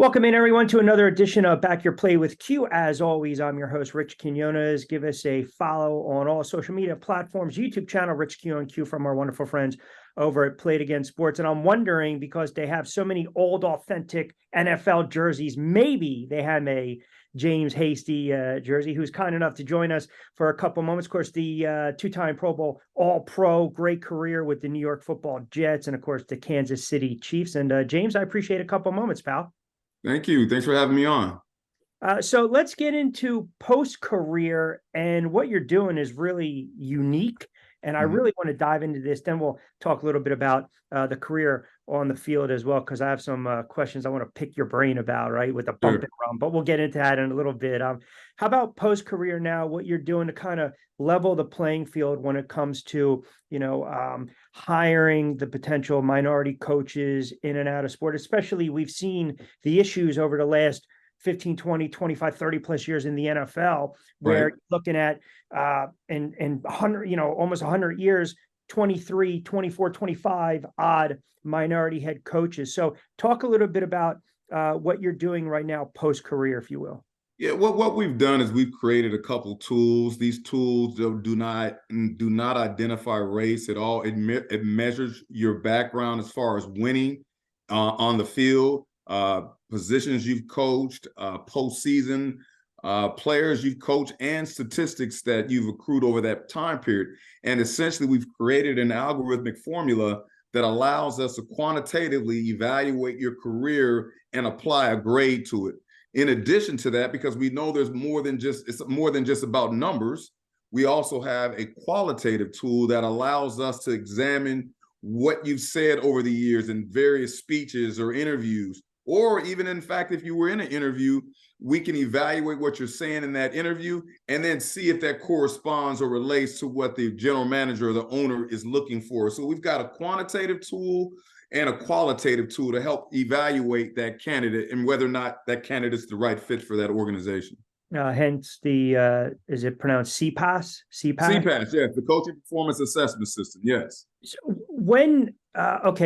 Welcome in, everyone, to another edition of Back Your Play with Q. As always, I'm your host, Rich Quinones. Give us a follow on all social media platforms, YouTube channel, Rich Q on Q, from our wonderful friends over at Play It Again Sports. And I'm wondering, because they have so many old, authentic NFL jerseys, maybe they have a James Hasty jersey, who's kind enough to join us for a couple moments. Of course, the two-time Pro Bowl All-Pro, great career with the New York Football Jets, and of course, the Kansas City Chiefs. And James, I appreciate a couple moments, pal. Thank you. Thanks for having me on. So let's get into post-career, and what you're doing is really unique. And I really want to dive into this. Then we'll talk a little bit about the career on the field as well, because I have some questions I want to pick your brain about, right, with the bump and run. But we'll get into that in a little bit. How about post-career now, what you're doing to kind of level the playing field when it comes to, hiring the potential minority coaches in and out of sport? Especially, we've seen the issues over the last 15, 20, 25, 30 plus years in the NFL, where you're looking at in 100, almost 100 years, 23, 24, 25 odd minority head coaches. So talk a little bit about what you're doing right now post-career, if you will. Yeah, what we've done is we've created a couple tools. These tools do not identify race at all. It measures your background as far as winning on the field, positions you've coached, postseason players you've coached, and statistics that you've accrued over that time period. And essentially, we've created an algorithmic formula that allows us to quantitatively evaluate your career and apply a grade to it. In addition to that, because we know it's more than just about numbers, we also have a qualitative tool that allows us to examine what you've said over the years in various speeches or interviews, or even, in fact, if you were in an interview, we can evaluate what you're saying in that interview and then see if that corresponds or relates to what the general manager or the owner is looking for. So we've got a quantitative tool and a qualitative tool to help evaluate that candidate and whether or not that candidate's the right fit for that organization. Hence the, is it pronounced CPAS? CPAS, yes, the Coaching Performance Assessment System, yes. So when,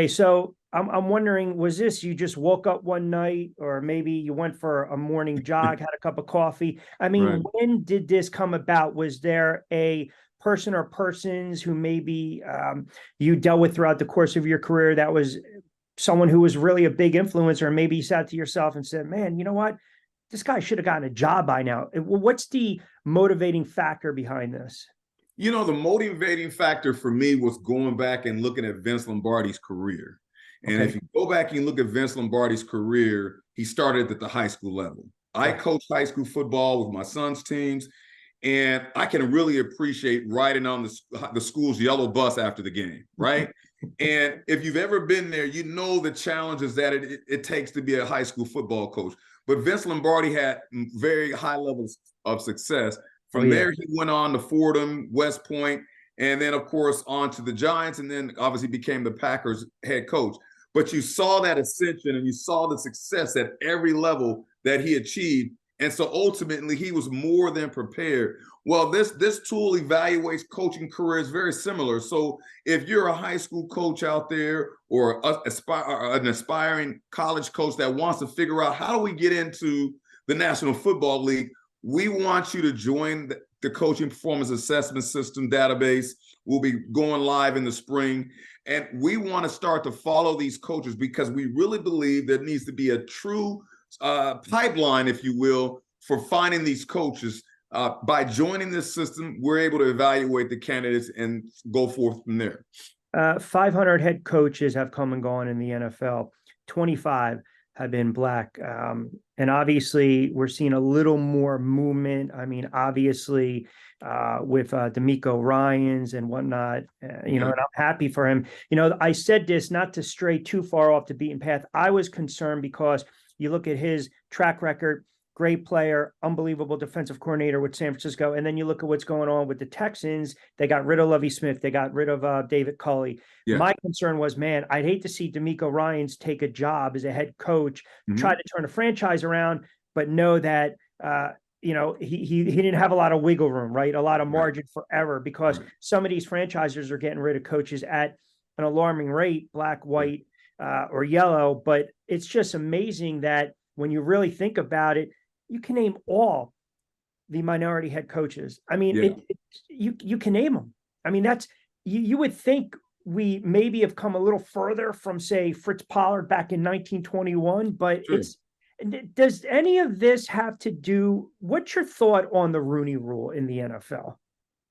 so I'm wondering, was this, you just woke up one night, or maybe you went for a morning jog, had a cup of coffee? I mean, when did this come about? Was there a person or persons who maybe you dealt with throughout the course of your career that was someone who was really a big influencer, and maybe you sat to yourself and said, man, you know what? This guy should have gotten a job by now. What's the motivating factor behind this? The motivating factor for me was going back and looking at Vince Lombardi's career. And if you go back and look at Vince Lombardi's career, he started at the high school level. I coached high school football with my son's teams, and I can really appreciate riding on the school's yellow bus after the game, right? And if you've ever been there, you know the challenges that it takes to be a high school football coach. But Vince Lombardi had very high levels of success. From there, he went on to Fordham, West Point, and then, of course, on to the Giants, and then obviously became the Packers head coach. But you saw that ascension and you saw the success at every level that he achieved. And so ultimately, he was more than prepared. Well, this tool evaluates coaching careers very similar. So if you're a high school coach out there, or an aspiring college coach that wants to figure out, how do we get into the National Football League, we want you to join the Coaching Performance Assessment System database. We'll be going live in the spring. And we want to start to follow these coaches, because we really believe there needs to be a true pipeline, if you will, for finding these coaches. By joining this system, we're able to evaluate the candidates and go forth from there. 500 head coaches have come and gone in the NFL. 25 have been Black. And obviously, we're seeing a little more movement. I mean, obviously, with D'Amico Ryans and whatnot, and I'm happy for him. I said this not to stray too far off the beaten path. I was concerned because you look at his track record, great player, unbelievable defensive coordinator with San Francisco. And then you look at what's going on with the Texans. They got rid of Lovie Smith. They got rid of David Culley. Yeah. My concern was, man, I'd hate to see D'Amico Ryans take a job as a head coach, try to turn a franchise around, but know that, he didn't have a lot of wiggle room, right? A lot of margin for error, because some of these franchises are getting rid of coaches at an alarming rate, Black, white, or yellow. But it's just amazing that when you really think about it, you can name all the minority head coaches. I mean, you can name them. I mean, that's you would think we maybe have come a little further from, say, Fritz Pollard back in 1921, but does any of this have to do? What's your thought on the Rooney Rule in the NFL?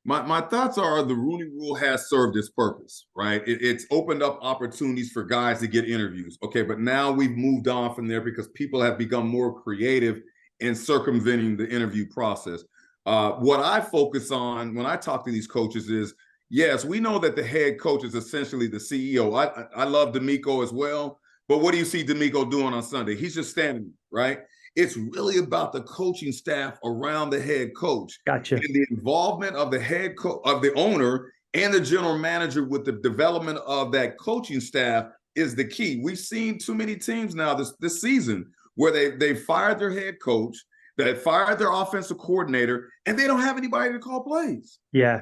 My thoughts are the Rooney Rule has served its purpose, right? It's opened up opportunities for guys to get interviews. Okay, but now we've moved on from there because people have become more creative in circumventing the interview process. What I focus on when I talk to these coaches is, yes, we know that the head coach is essentially the CEO. I love D'Amico as well, but what do you see D'Amico doing on Sunday? He's just standing, right? It's really about the coaching staff around the head coach. Gotcha. And the involvement of the head coach, of the owner and the general manager with the development of that coaching staff is the key. We've seen too many teams now this season where they fired their head coach, they fired their offensive coordinator, and they don't have anybody to call plays. Yeah.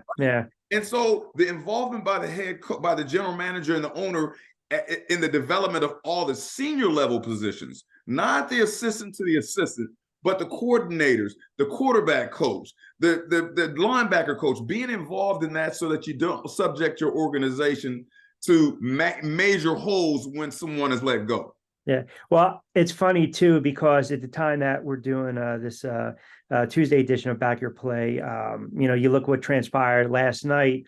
And so the involvement by by the general manager and the owner in the development of all the senior level positions, not the assistant to the assistant, but the coordinators, the quarterback coach, the linebacker coach, being involved in that so that you don't subject your organization to major holes when someone is let go. Yeah. Well, it's funny too, because at the time that we're doing this Tuesday edition of Back Your Play, you look what transpired last night.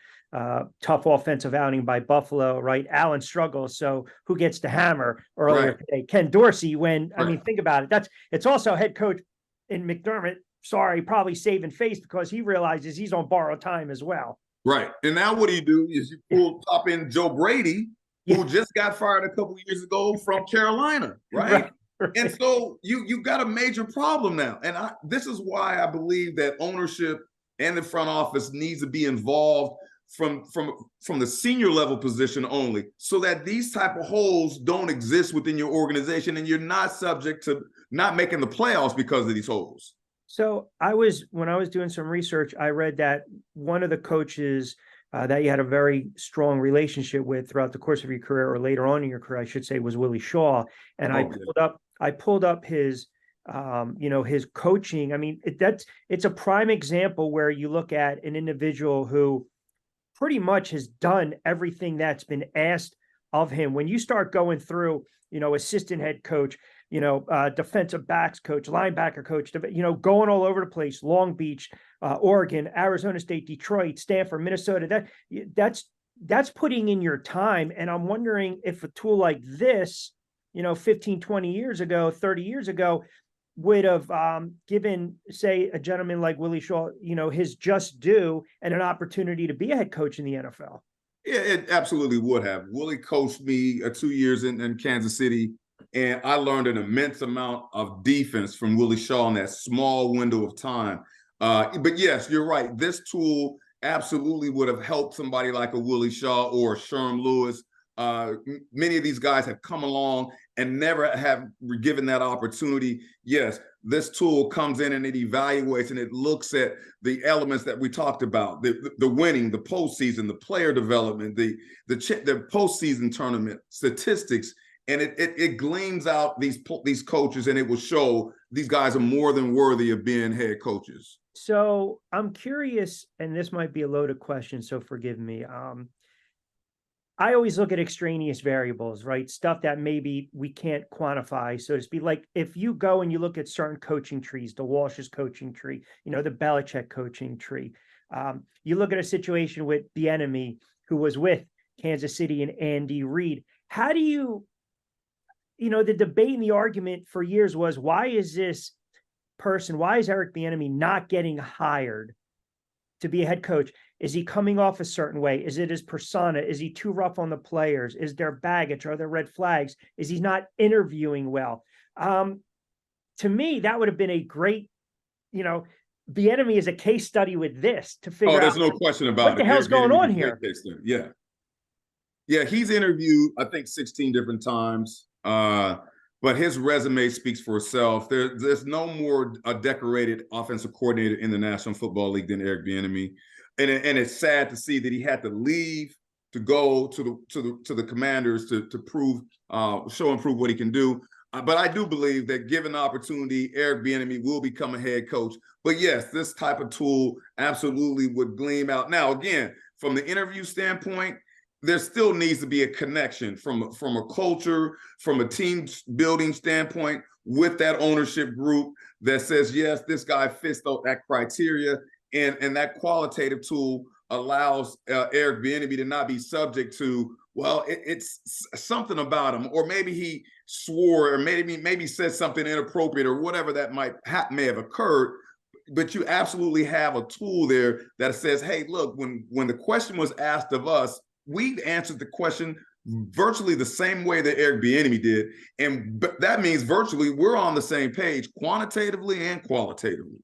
Tough offensive outing by Buffalo, right? Allen struggles, so who gets the hammer earlier today? Ken Dorsey. I mean, think about it. It's also head coach in McDermott. Sorry, probably saving face because he realizes he's on borrowed time as well. Right. And now what do? Is you pop in Joe Brady, who just got fired a couple of years ago from Carolina, right? And so you got a major problem now. And this is why I believe that ownership and the front office needs to be involved from the senior level position only, so that these type of holes don't exist within your organization and you're not subject to not making the playoffs because of these holes. So when I was doing some research, I read that one of the coaches that you had a very strong relationship with throughout the course of your career, or later on in your career, I should say, was Willie Shaw. And I pulled up his his coaching. I mean, it's a prime example where you look at an individual who pretty much has done everything that's been asked of him. When you start going through, assistant head coach, defensive backs coach, linebacker coach, going all over the place, Long Beach, Oregon, Arizona State, Detroit, Stanford, Minnesota, that's putting in your time. And I'm wondering if a tool like this, 15, 20 years ago, 30 years ago, would have given, say, a gentleman like Willie Shaw, his just due and an opportunity to be a head coach in the NFL. Yeah, it absolutely would have. Willie coached me 2 years in Kansas City, and I learned an immense amount of defense from Willie Shaw in that small window of time. But yes, you're right. This tool absolutely would have helped somebody like a Willie Shaw or Sherm Lewis. Many of these guys have come along and never have given that opportunity. Yes, this tool comes in and it evaluates and it looks at the elements that we talked about, the winning, the postseason, the player development, the postseason tournament statistics, and it gleans out these coaches, and it will show these guys are more than worthy of being head coaches. So I'm curious, and this might be a loaded question, so forgive me. I always look at extraneous variables, right? Stuff that maybe we can't quantify, so to speak. Like if you go and you look at certain coaching trees, the Walsh's coaching tree, the Belichick coaching tree. You look at a situation with Bieniemy, who was with Kansas City, and Andy Reid. How do you, the debate and the argument for years was, why is Eric Bieniemy not getting hired to be a head coach? Is he coming off a certain way? Is it his persona? Is he too rough on the players? Is there baggage? Are there red flags? Is he not interviewing well? To me, that would have been a great, Bieniemy is a case study with this to figure out. There's no question about what the hell's going on here. Yeah, he's interviewed, I think, 16 different times. But his resume speaks for itself. There's no more a decorated offensive coordinator in the National Football League than Eric Bieniemy. And it's sad to see that he had to leave to go to the Commanders to show and prove what he can do. But I do believe that given the opportunity, Eric Bieniemy will become a head coach. But yes, this type of tool absolutely would gleam out. Now, again, from the interview standpoint, there still needs to be a connection from a culture, from a team building standpoint with that ownership group that says, yes, this guy fits that criteria. And that qualitative tool allows Eric Bieniemy to not be subject to, well, it's something about him, or maybe he swore, or maybe said something inappropriate, or whatever that may have occurred. But you absolutely have a tool there that says, hey, look, when the question was asked of us, we answered the question virtually the same way that Eric Bieniemy did. And that means virtually we're on the same page, quantitatively and qualitatively.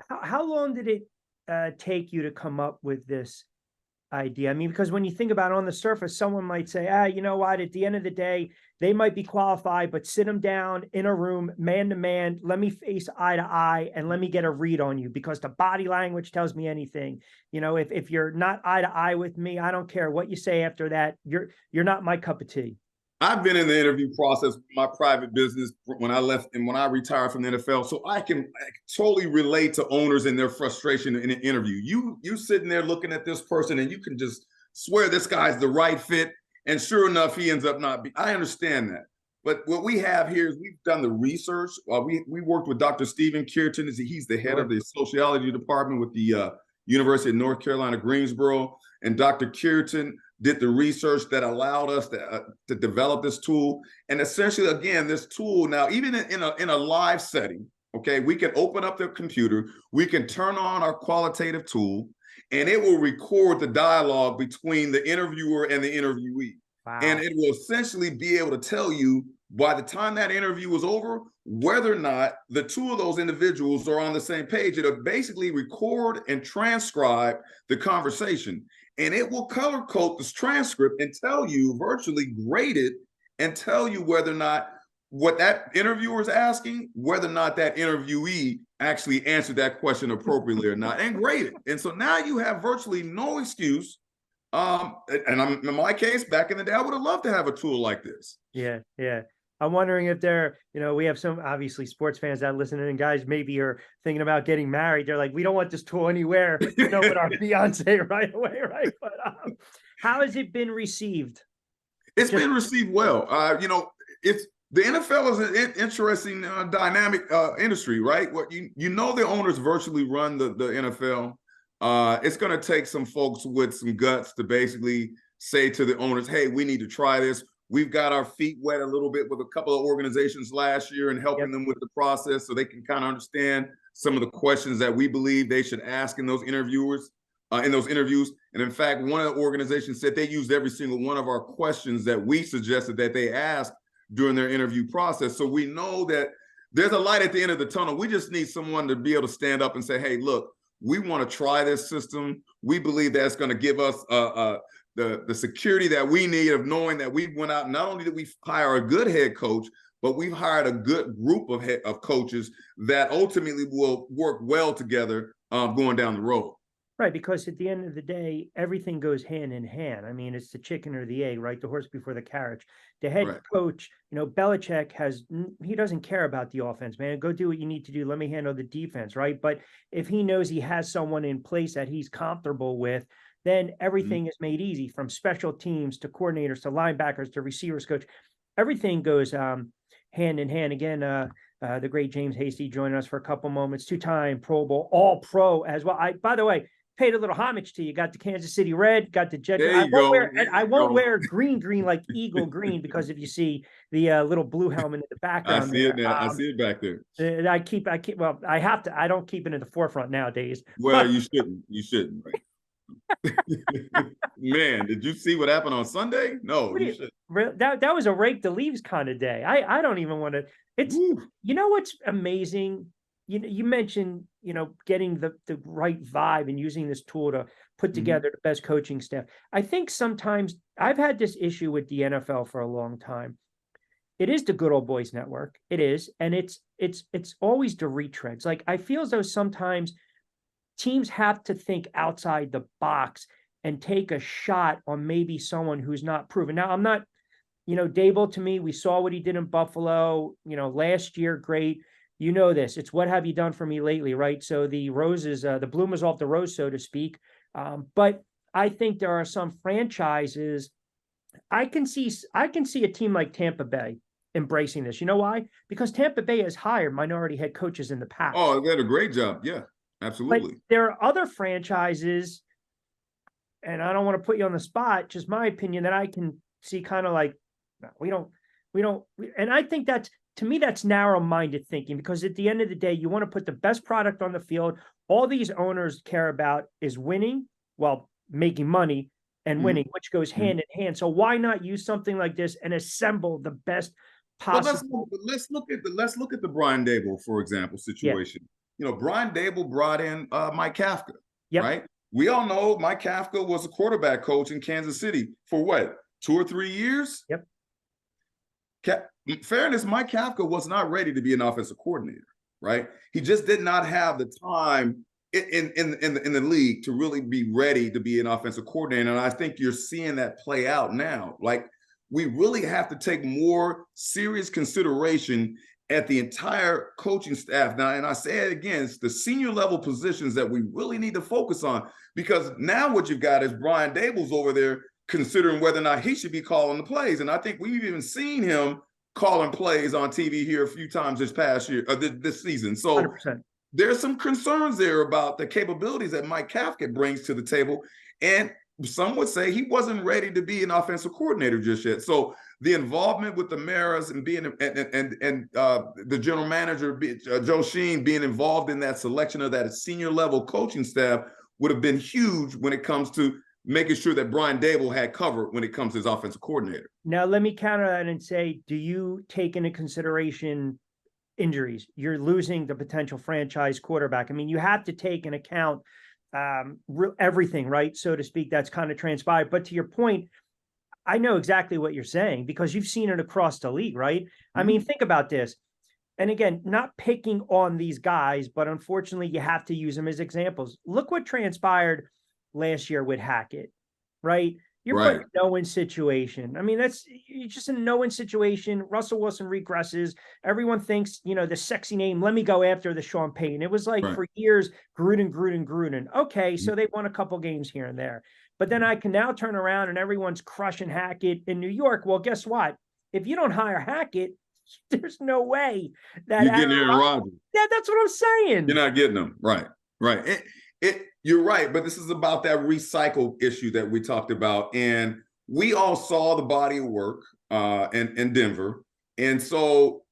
How long did it take you to come up with this idea? I mean, because when you think about it on the surface, someone might say, you know what, at the end of the day, they might be qualified, but sit them down in a room, man to man, let me face eye to eye, and let me get a read on you, because the body language tells me anything. You know, if you're not eye to eye with me, I don't care what you say after that. You're not my cup of tea. I've been in the interview process with my private business when I left and when I retired from the NFL, so I can totally relate to owners and their frustration in an interview. You sitting there looking at this person and you can just swear this guy's the right fit, and sure enough, he ends up not being. I understand that. But what we have here is we've done the research. We worked with Dr. Stephen Kirton. He's the head of the sociology department with the University of North Carolina, Greensboro. And Dr. Kirton did the research that allowed us to develop this tool. And essentially, again, this tool now, even in a live setting, okay, we can open up the computer, we can turn on our qualitative tool, and it will record the dialogue between the interviewer and the interviewee. Wow. And it will essentially be able to tell you, by the time that interview is over, whether or not the two of those individuals are on the same page. It'll basically record and transcribe the conversation. And it will color code this transcript and tell you, virtually grade it, and tell you whether or not what that interviewer is asking, whether or not that interviewee actually answered that question appropriately or not, and grade it. And so now you have virtually no excuse. And in my case, back in the day, I would have loved to have a tool like this. Yeah. I'm wondering if we have some obviously sports fans that listen, and guys maybe are thinking about getting married. They're like, we don't want this tool anywhere, with our fiance right away, right? But how has it been received? It's been received well. The NFL is an interesting, dynamic industry, right? What the owners virtually run the NFL. It's going to take some folks with some guts to basically say to the owners, hey, we need to try this. We've got our feet wet a little bit with a couple of organizations last year and helping them with the process so they can kind of understand some of the questions that we believe they should ask in those interviews. And in fact, one of the organizations said they used every single one of our questions that we suggested that they asked during their interview process. So we know that there's a light at the end of the tunnel. We just need someone to be able to stand up and say, hey, look, we want to try this system. We believe that's going to give us the security that we need of knowing that we went out. Not only did we hire a good head coach, but we've hired a good group of coaches that ultimately will work well together going down the road. Right, because at the end of the day, everything goes hand in hand. I mean, it's the chicken or the egg, right? The horse before the carriage. The head coach, Belichick he doesn't care about the offense, man. Go do what you need to do. Let me handle the defense, right? But if he knows he has someone in place that he's comfortable with, then everything is made easy, from special teams to coordinators to linebackers to receivers coach. Everything goes hand in hand. Again, the great James Hasty joining us for a couple moments, 2-time Pro Bowl, all pro as well. By the way, paid a little homage to you. Got the Kansas City red, got the Jet. I won't wear green like eagle green, because if you see the little blue helmet in the background, I see it now. I see it back there. I keep. Well, I have to. I don't keep it in the forefront nowadays. Well, you shouldn't. You shouldn't. Man, did you see what happened on Sunday? No, you shouldn't. That was a rake the leaves kind of day. I don't even want to. It's what's amazing. You mentioned, getting the right vibe and using this tool to put together the best coaching staff. I think sometimes I've had this issue with the NFL for a long time. It is the good old boys network. It is. And it's always the retreads. Like, I feel as though sometimes teams have to think outside the box and take a shot on maybe someone who's not proven. Now, I'm not Dable, to me, we saw what he did in Buffalo, last year, great. You know this. It's what have you done for me lately, right? So the roses, the bloom is off the rose, so to speak. But I think there are some franchises. I can see a team like Tampa Bay embracing this. You know why? Because Tampa Bay has hired minority head coaches in the past. Oh, they did a great job. Yeah, But absolutely. there are other franchises, and I don't want to put you on the spot, just my opinion, that I can see kind of like, no, and I think to me, that's narrow-minded thinking, because at the end of the day, you want to put the best product on the field. All these owners care about is winning, well, making money and winning, which goes hand in hand. So why not use something like this and assemble the best possible? But let's look at the Brian Dable, for example, situation. Brian Dable brought in Mike Kafka, right? We all know Mike Kafka was a quarterback coach in Kansas City for what, 2 or 3 years? Yep. In fairness, Mike Kafka was not ready to be an offensive coordinator, right? He just did not have the time in the league to really be ready to be an offensive coordinator. And I think you're seeing that play out now. Like, we really have to take more serious consideration at the entire coaching staff now. And I say it again, it's the senior level positions that we really need to focus on, because now what you've got is Brian Dable's over there considering whether or not he should be calling the plays. And I think we've even seen him calling plays on TV here a few times this past year, this season. So 100%. There's some concerns there about the capabilities that Mike Kafka brings to the table. And some would say he wasn't ready to be an offensive coordinator just yet. So the involvement with the Maras and being the general manager, Joe Sheen, being involved in that selection of that senior level coaching staff would have been huge when it comes to making sure that Brian Dable had covered when it comes to his offensive coordinator. Now, let me counter that and say, do you take into consideration injuries? You're losing the potential franchise quarterback. I mean, you have to take into account everything, right? So to speak, that's kind of transpired. But to your point, I know exactly what you're saying, because you've seen it across the league, right? I mean, think about this. And again, not picking on these guys, but unfortunately, you have to use them as examples. Look what transpired last year with Hackett, right? You're putting a no-win situation. I mean, you're just in a no-win situation. Russell Wilson regresses. Everyone thinks, the sexy name, let me go after the Sean Payton. It was like for years, Gruden. Okay, so they won a couple games here and there. But then I can now turn around and everyone's crushing Hackett in New York. Well, guess what? If you don't hire Hackett, there's no way that you're getting Aaron Rodgers. Yeah, that's what I'm saying. You're not getting them. Right. You're right, but this is about that recycle issue that we talked about. And we all saw the body of work in Denver. And so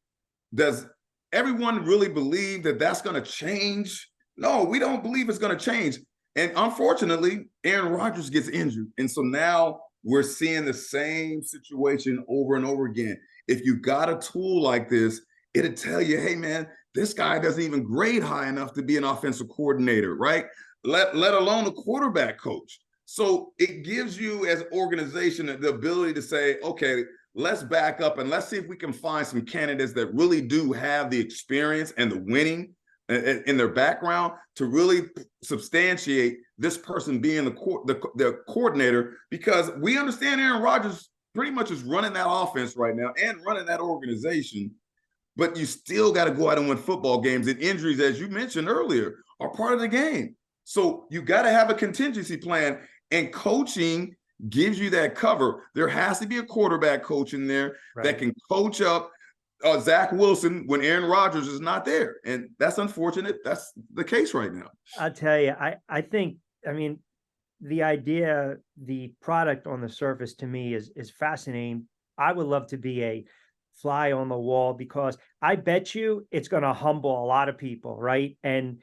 does everyone really believe that that's going to change? No, we don't believe it's going to change. And unfortunately, Aaron Rodgers gets injured. And so now we're seeing the same situation over and over again. If you got a tool like this, it'll tell you, hey, man, this guy doesn't even grade high enough to be an offensive coordinator, right? Let alone a quarterback coach. So it gives you as an organization the ability to say, okay, let's back up and let's see if we can find some candidates that really do have the experience and the winning in their background to really substantiate this person being the coordinator, because we understand Aaron Rodgers pretty much is running that offense right now and running that organization, but you still got to go out and win football games, and injuries, as you mentioned earlier, are part of the game. So you got to have a contingency plan, and coaching gives you that cover. There has to be a quarterback coach in there that can coach up Zach Wilson when Aaron Rodgers is not there. And that's unfortunate. That's the case right now. I'll tell you, I think, the idea, the product on the surface to me is fascinating. I would love to be a fly on the wall, because I bet you it's going to humble a lot of people, right? And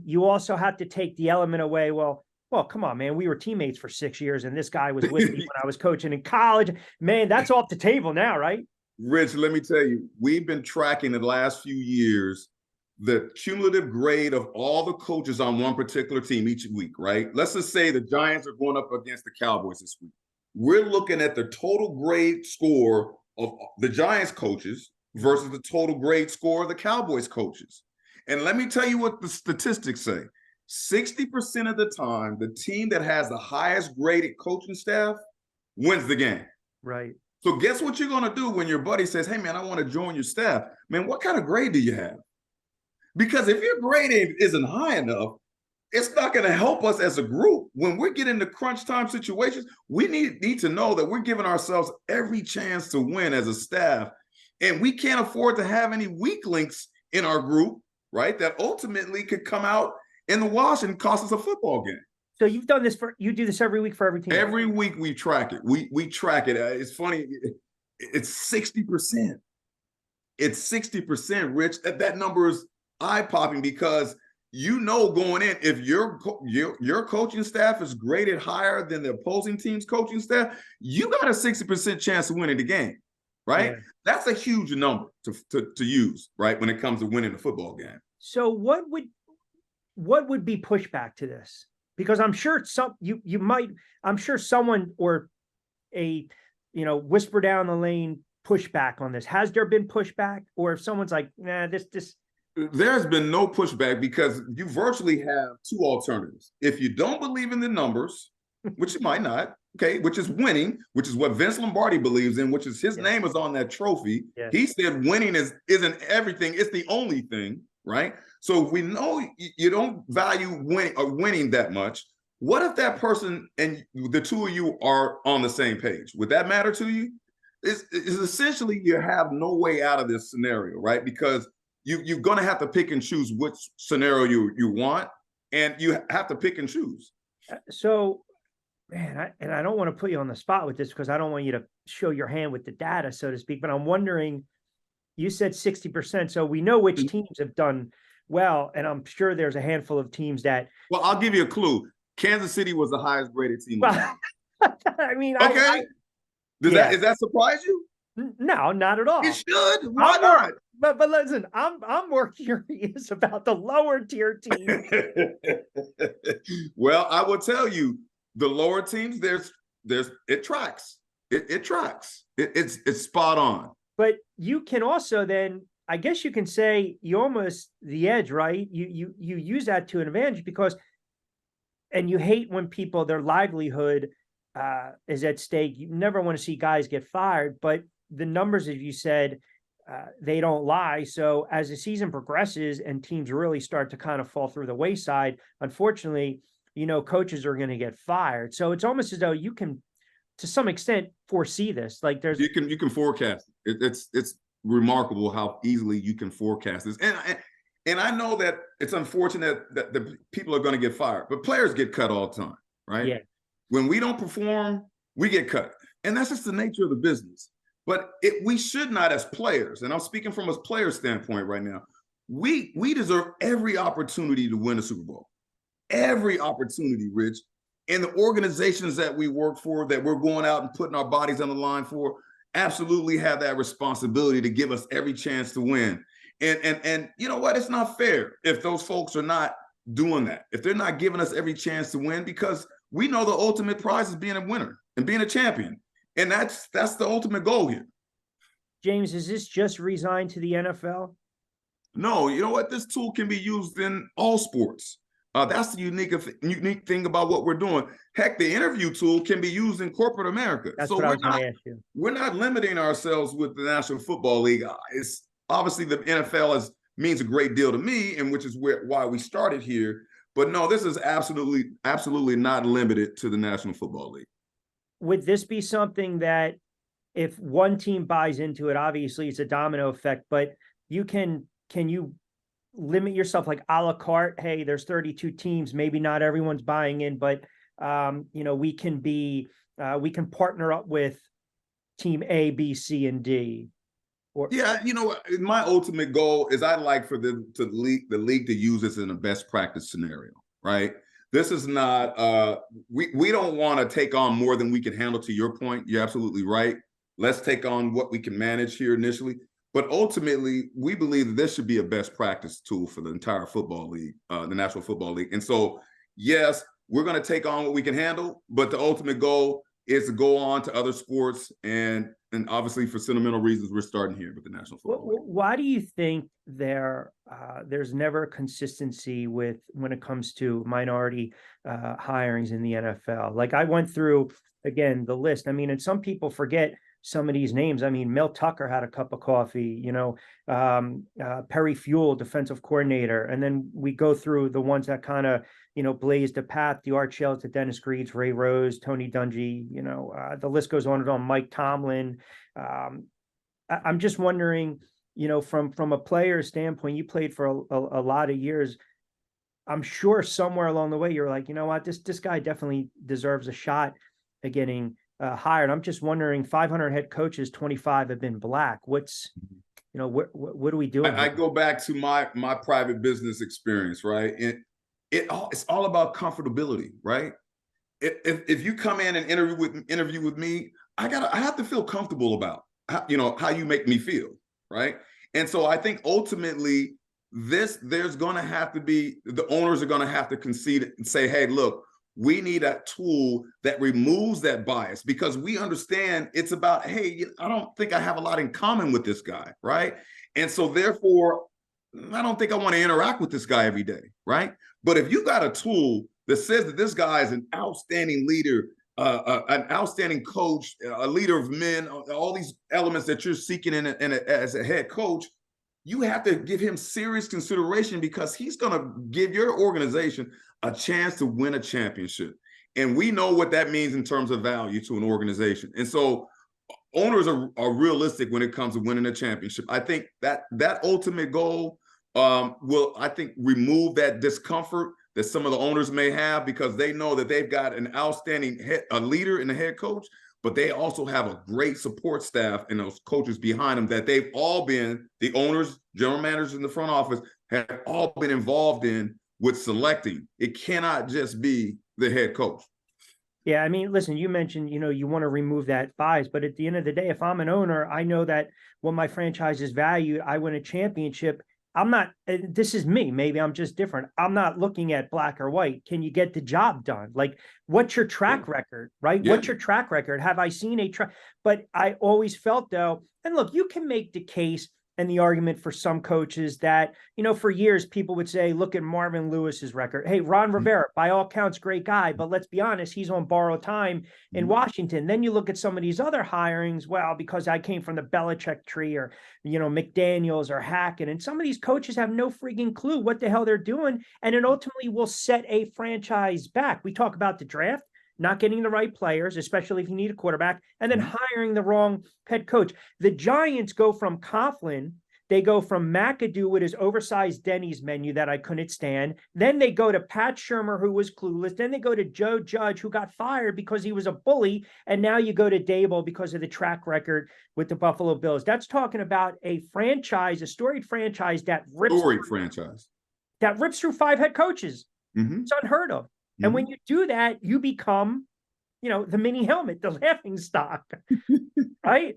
you also have to take the element away. Well, come on, man. We were teammates for 6 years, and this guy was with me when I was coaching in college. Man, that's off the table now, right? Rich, let me tell you, we've been tracking the last few years the cumulative grade of all the coaches on one particular team each week, right? Let's just say the Giants are going up against the Cowboys this week. We're looking at the total grade score of the Giants coaches versus the total grade score of the Cowboys coaches. And let me tell you what the statistics say. 60% of the time, the team that has the highest graded coaching staff wins the game. Right. So guess what you're going to do when your buddy says, hey, man, I want to join your staff. Man, what kind of grade do you have? Because if your grade isn't high enough, it's not going to help us as a group. When we're getting into crunch time situations, we need to know that we're giving ourselves every chance to win as a staff. And we can't afford to have any weak links in our group, right? That ultimately could come out in the wash and cost us a football game. So you do this every week for every team? Every week we track it. We track it. It's funny. It's 60%. It's 60%, Rich. That number is eye-popping because going in, if your coaching staff is graded higher than the opposing team's coaching staff, you got a 60% chance of winning the game, right? Yeah. That's a huge number to use, right, when it comes to winning a football game. So what would be pushback to this? Because I'm sure I'm sure someone or a whisper down the lane pushback on this. Has there been pushback, or if someone's like, nah, this There's been no pushback because you virtually have two alternatives. If you don't believe in the numbers, which you might not, okay, which is winning, which is what Vince Lombardi believes in, which is his name is on that trophy. Yeah. He said winning isn't everything, it's the only thing, right? So if we know you don't value winning that much, what if that person and the two of you are on the same page? Would that matter to you? It's essentially you have no way out of this scenario, right? Because you're going to have to pick and choose which scenario you want, and you have to pick and choose. So, man, I don't want to put you on the spot with this because I don't want you to show your hand with the data, so to speak, but I'm wondering, you said 60%, so we know which teams have done well, and I'm sure there's a handful of teams that... Well, I'll give you a clue. Kansas City was the highest graded team. Well, I mean... Okay. Does that surprise you? No, not at all. It should. Why not? But listen, I'm more curious about the lower tier teams. Well, I will tell you, the lower teams, it tracks. It tracks. It's spot on. But you can also then, I guess you can say, you almost the edge, right? You use that to an advantage because, and you hate when people, their livelihood is at stake. You never want to see guys get fired, but the numbers, as you said, they don't lie. So as the season progresses and teams really start to kind of fall through the wayside, unfortunately, coaches are going to get fired. So it's almost as though you can, to some extent, foresee this. Like you can forecast it. It's remarkable how easily you can forecast this. And I know that it's unfortunate that the people are going to get fired, but players get cut all the time, right? Yeah. When we don't perform, we get cut. And that's just the nature of the business. But we should not, as players, and I'm speaking from a player standpoint right now, we deserve every opportunity to win a Super Bowl. Every opportunity, Rich. And the organizations that we work for, that we're going out and putting our bodies on the line for, absolutely have that responsibility to give us every chance to win. And you know what? It's not fair if those folks are not doing that, if they're not giving us every chance to win, because we know the ultimate prize is being a winner and being a champion. And that's the ultimate goal here. James, is this just resigned to the NFL? No, you know what? This tool can be used in all sports. That's the unique thing about what we're doing. Heck, the interview tool can be used in corporate America. That's what I was going to ask you. We're not limiting ourselves with the National Football League. It's obviously the NFL means a great deal to me, and which is why we started here. But no, this is absolutely not limited to the National Football League. Would this be something that if one team buys into it, obviously it's a domino effect, but can you limit yourself like a la carte? Hey, there's 32 teams. Maybe not everyone's buying in, but we can partner up with team A, B, C, and D. My ultimate goal is I'd like for the league to use this in a best practice scenario, right? This is not, we don't want to take on more than we can handle, to your point. You're absolutely right. Let's take on what we can manage here initially. But ultimately, we believe that this should be a best practice tool for the entire football league, the National Football League. And so, yes, we're going to take on what we can handle, but the ultimate goal is to go on to other sports. And obviously, for sentimental reasons, we're starting here with the National Football League. Why do you think there's never consistency when it comes to minority hirings in the NFL? Like I went through, again, the list. I mean, and some people forget some of these names. I mean, Mel Tucker had a cup of coffee, Perry Fuel, defensive coordinator. And then we go through the ones that kind of, blazed the path, the Art Shells, the Dennis Greaves, Ray Rose, Tony Dungy, the list goes on and on, Mike Tomlin. I'm just wondering, from a player standpoint, you played for a lot of years. I'm sure somewhere along the way, you're like, you know what, this guy definitely deserves a shot at getting hired. I'm just wondering, 500 head coaches, 25 have been black. What's, what do we do? I go back to my private business experience, right? And it's all about comfortability, right? If you come in and interview with me, I have to feel comfortable about how you make me feel, right? And so I think ultimately there's going to have to be, the owners are going to have to concede and say, hey, look, we need a tool that removes that bias, because we understand it's about, hey, I don't think I have a lot in common with this guy, right? And so therefore, I don't think I want to interact with this guy every day, right? But if you got a tool that says that this guy is an outstanding leader, an outstanding coach, a leader of men, all these elements that you're seeking as a head coach, you have to give him serious consideration, because he's going to give your organization a chance to win a championship. And we know what that means in terms of value to an organization. And so owners are realistic when it comes to winning a championship. I think that ultimate goal will, I think, remove that discomfort that some of the owners may have, because they know that they've got an outstanding a leader and a head coach, but they also have a great support staff and those coaches behind them that they've all been, the owners, general managers in the front office, have all been involved in with selecting. It cannot just be the head coach. Yeah, I mean, listen, you mentioned, you want to remove that bias, but at the end of the day, if I'm an owner, I know that when my franchise is valued, I win a championship. I'm not, this is me, maybe I'm just different. I'm not looking at black or white. Can you get the job done? Like, what's your track record, right? Yeah. What's your track record? Have I seen a track? But I always felt, though, and look, you can make the case and the argument for some coaches that, for years, people would say, look at Marvin Lewis's record. Hey, Ron Rivera, by all counts, great guy, but let's be honest, he's on borrowed time in Washington. Then you look at some of these other hirings, well, because I came from the Belichick tree, or, McDaniels or Hackett, and some of these coaches have no freaking clue what the hell they're doing. And it ultimately will set a franchise back. We talk about the draft, not getting the right players, especially if you need a quarterback, and then hiring the wrong head coach. The Giants go from Coughlin, they go from McAdoo with his oversized Denny's menu that I couldn't stand. Then they go to Pat Shurmur, who was clueless. Then they go to Joe Judge, who got fired because he was a bully. And now you go to Dable because of the track record with the Buffalo Bills. That's talking about a franchise, a storied franchise that rips through 5 head coaches. It's unheard of. And when you do that, you become, the mini helmet, the laughing stock, right?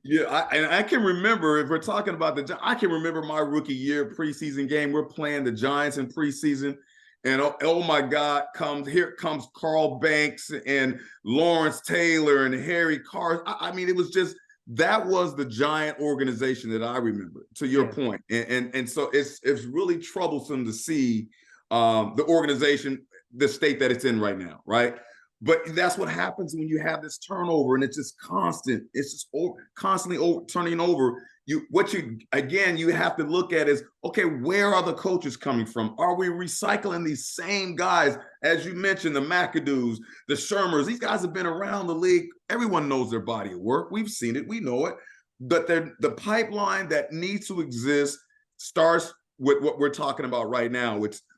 Yeah, I can remember, if we're talking about I can remember my rookie year preseason game. We're playing the Giants in preseason, and oh my God, here comes Carl Banks and Lawrence Taylor and Harry Carr. I mean, it was just, that was the Giant organization that I remember, to your point. And so it's really troublesome to see the organization, the state that it's in right now, right? But that's what happens when you have this turnover, and it's just constant. It's just constantly turning over. You have to look at is, okay, where are the coaches coming from? Are we recycling these same guys? As you mentioned, the McAdoos, the Shurmurs, these guys have been around the league. Everyone knows their body of work. We've seen it. We know it. But the pipeline that needs to exist starts with what we're talking about right now.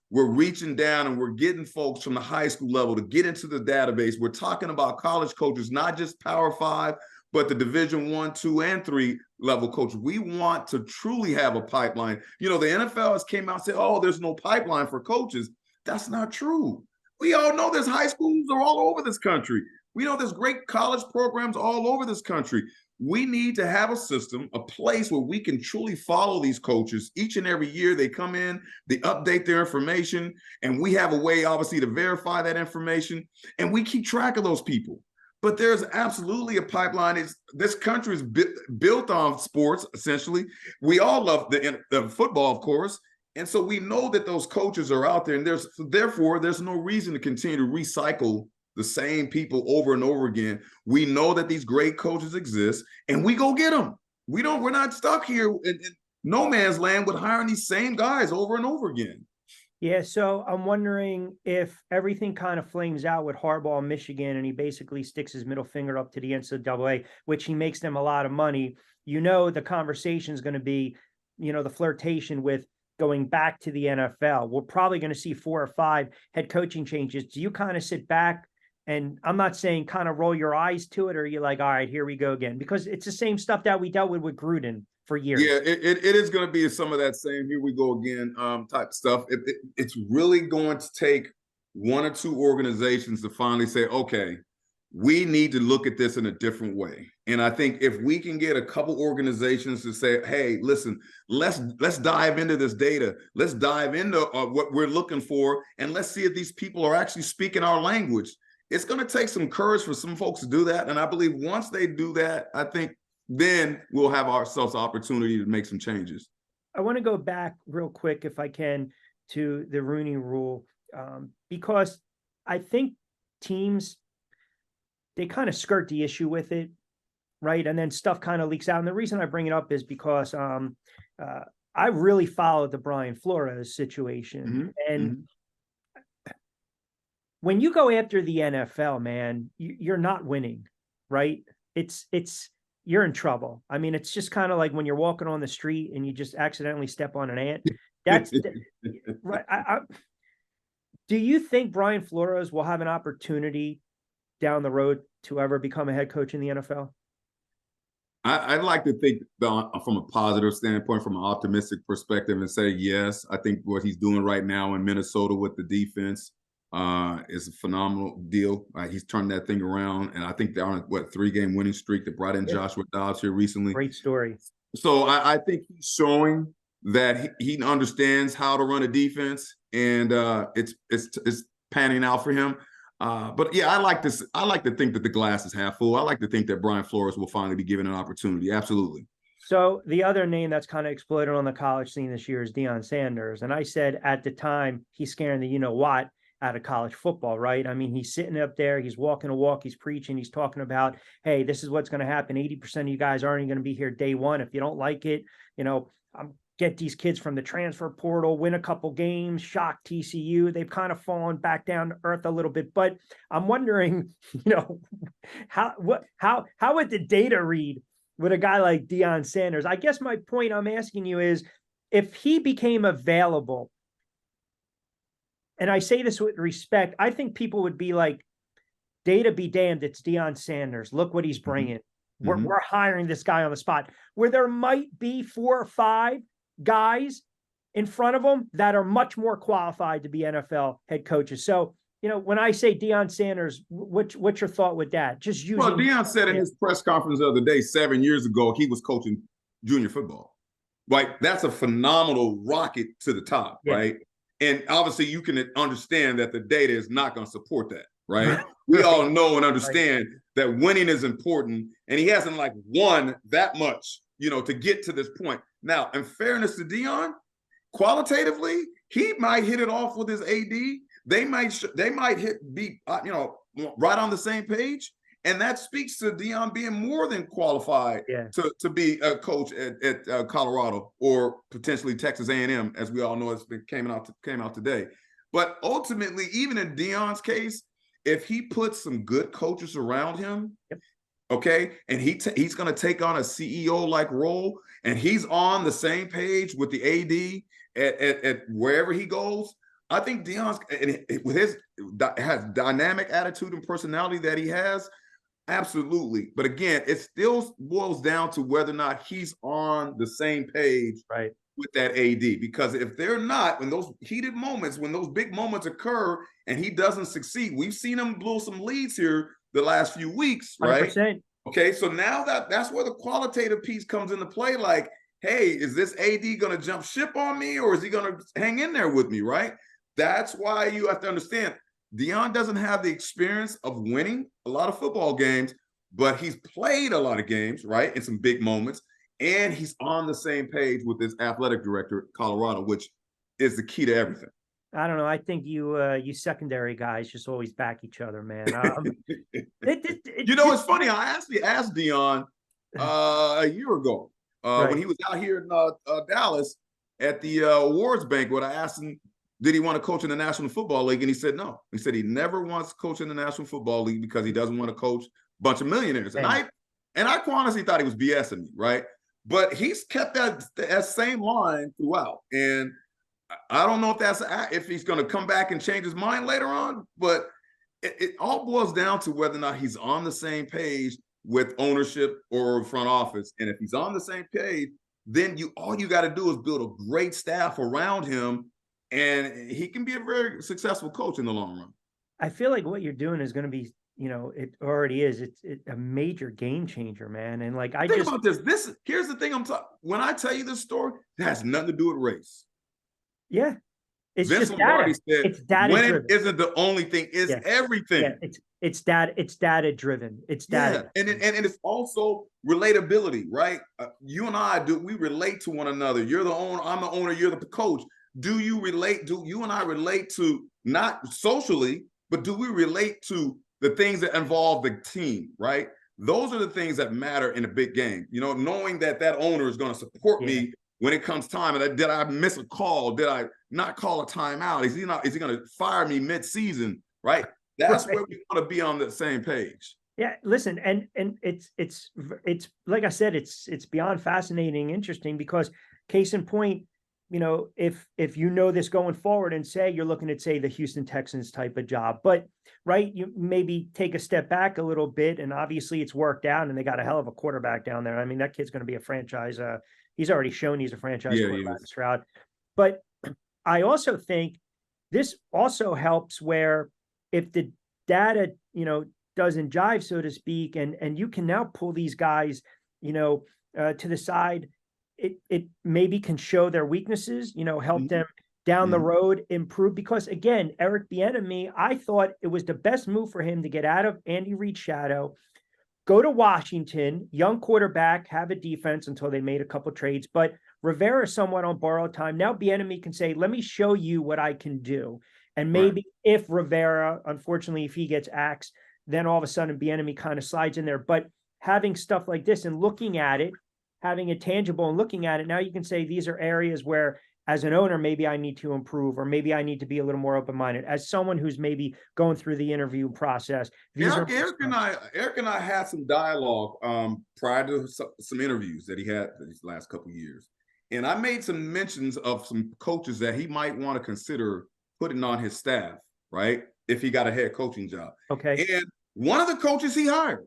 We're reaching down and we're getting folks from the high school level to get into the database. We're talking about college coaches, not just Power 5, but the Division 1, 2, and 3 level coaches. We want to truly have a pipeline. The NFL has came out and said, oh, there's no pipeline for coaches. That's not true. We all know there's high schools are all over this country. We know there's great college programs all over this country. We need to have a system, a place where we can truly follow these coaches. Each and every year they come in, they update their information, and we have a way, obviously, to verify that information, and we keep track of those people. But there's absolutely a pipeline. This country is built on sports, essentially. We all love the football, of course, and so we know that those coaches are out there, and therefore there's no reason to continue to recycle the same people over and over again. We know that these great coaches exist, and we go get them. We're not stuck here in no man's land with hiring these same guys over and over again. Yeah, so I'm wondering if everything kind of flames out with Harbaugh in Michigan and he basically sticks his middle finger up to the NCAA, which he makes them a lot of money. The conversation is going to be, the flirtation with going back to the NFL. We're probably going to see 4 or 5 head coaching changes. Do you kind of sit back and, I'm not saying kind of roll your eyes to it, or you're like, all right, here we go again? Because it's the same stuff that we dealt with Gruden for years. Yeah, it is going to be some of that same here we go again type stuff. It's really going to take 1 or 2 organizations to finally say, okay, we need to look at this in a different way. And I think if we can get a couple organizations to say, hey, listen, let's dive into this data. Let's dive into what we're looking for, and let's see if these people are actually speaking our language. It's going to take some courage for some folks to do that. And I believe once they do that, I think then we'll have ourselves the opportunity to make some changes. I want to go back real quick, if I can, to the Rooney Rule, because I think teams, they kind of skirt the issue with it, right? And then stuff kind of leaks out. And the reason I bring it up is because I really followed the Brian Flores situation. And when you go after the NFL, man, you're not winning, right? You're in trouble. I mean, it's just kind of like when you're walking on the street and you just accidentally step on an ant. That's right. Do you think Brian Flores will have an opportunity down the road to ever become a head coach in the NFL? I'd like to think from a positive standpoint, from an optimistic perspective, and say yes. I think what he's doing right now in Minnesota with the defense is a phenomenal deal. He's turned that thing around, and I think they're on a 3-game winning streak that brought in Joshua Dobbs here recently. Great story. So I think he's showing that he understands how to run a defense, and it's panning out for him. But yeah, I like to think that the glass is half full. I like to think that Brian Flores will finally be given an opportunity. Absolutely. So the other name that's kind of exploded on the college scene this year is Deion Sanders. And I said at the time, he's scaring the you-know-what out of college football, right? I mean, he's sitting up there, he's walking a walk, he's preaching, he's talking about, hey, this is what's going to happen. 80% of you guys aren't going to be here day one. If you don't like it, get these kids from the transfer portal, win a couple games, shock TCU. They've kind of fallen back down to earth a little bit. But I'm wondering, how would the data read with a guy like Deion Sanders? I guess my point I'm asking you is, if he became available, and I say this with respect, I think people would be like, data be damned, it's Deion Sanders. Look what he's bringing. We're hiring this guy on the spot, where there might be 4 or 5 guys in front of them that are much more qualified to be NFL head coaches. So, when I say Deion Sanders, what's your thought with that? Just using. Well, Deion said in his press conference the other day, 7 years ago, he was coaching junior football. Right? That's a phenomenal rocket to the top, right? And obviously you can understand that the data is not going to support that, right? We all know and understand that winning is important, and he hasn't won that much, to get to this point. Now, in fairness to Deion, qualitatively, he might hit it off with his AD. They might be right on the same page, and that speaks to Deion being more than qualified to be a coach at Colorado or potentially Texas A&M, as we all know it's came out today. But ultimately, even in Deion's case, if he puts some good coaches around him, okay, and he's going to take on a CEO-like role, and he's on the same page with the AD at wherever he goes, I think Deion's, with his has dynamic attitude and personality that he has, absolutely. But again, it still boils down to whether or not he's on the same page with that AD. Because if they're not, when those heated moments, when those big moments occur and he doesn't succeed, we've seen him blow some leads here the last few weeks, right? 100%. Okay, so now that's where the qualitative piece comes into play. Like, hey, is this AD going to jump ship on me, or is he going to hang in there with me, right? That's why you have to understand, Deion doesn't have the experience of winning a lot of football games, but he's played a lot of games, right, in some big moments, and he's on the same page with his athletic director at Colorado, which is the key to everything. I don't know. I think you secondary guys just always back each other, man. You know, it's funny. I actually asked Dion a year ago when right. he was out here in Dallas at the awards banquet. I asked him, did he want to coach in the National Football League? And he said no. He said he never wants to coach in the National Football League because he doesn't want to coach a bunch of millionaires. And I honestly thought he was BSing me, right? But he's kept that same line throughout. And I don't know if he's going to come back and change his mind later on, but it all boils down to whether or not he's on the same page with ownership or front office. And if he's on the same page, then all you got to do is build a great staff around him, and he can be a very successful coach in the long run. I feel like what you're doing is going to be, it already is. It's a major game changer, man. And like, Think about this. Here's the thing I'm talking. When I tell you this story, it has nothing to do with race. Yeah. It's Vince just Lombardi data. said, It's data when driven. it isn't the only thing, it's everything. Yeah, it's data driven. It's data. Yeah. And it's also relatability, right? You and I we relate to one another. You're the owner, I'm the owner, you're the coach. Do you and I relate to, not socially, but do we relate to the things that involve the team, right? Those are the things that matter in a big game. Knowing that owner is going to support me when it comes time. And did I miss a call? Did I not call a timeout? Is he going to fire me mid-season? Right. That's where we want to be on the same page. Yeah. Listen, and it's like I said, it's beyond fascinating, interesting, because case in point, if this going forward and say you're looking at, say, the Houston Texans type of job, but right, you maybe take a step back a little bit, and obviously it's worked out, and they got a hell of a quarterback down there. I mean, that kid's going to be a franchise. He's already shown he's a franchise quarterback, Stroud. But I also think this also helps where if the data, doesn't jive, so to speak, and you can now pull these guys, to the side. It maybe can show their weaknesses, help them down the road improve. Because again, Eric Bieniemy, I thought it was the best move for him to get out of Andy Reid's shadow, go to Washington, young quarterback, have a defense until they made a couple trades. But Rivera is somewhat on borrowed time. Now Bieniemy can say, let me show you what I can do. And maybe if Rivera, unfortunately, if he gets axed, then all of a sudden Bieniemy kind of slides in there. But having stuff like this and looking at it, having it tangible and looking at it, now you can say these are areas where, as an owner, maybe I need to improve, or maybe I need to be a little more open-minded. As someone who's maybe going through the interview process, Eric and I had some dialogue prior to some interviews that he had these last couple of years, and I made some mentions of some coaches that he might want to consider putting on his staff, right, if he got a head coaching job. Okay, and one of the coaches he hired,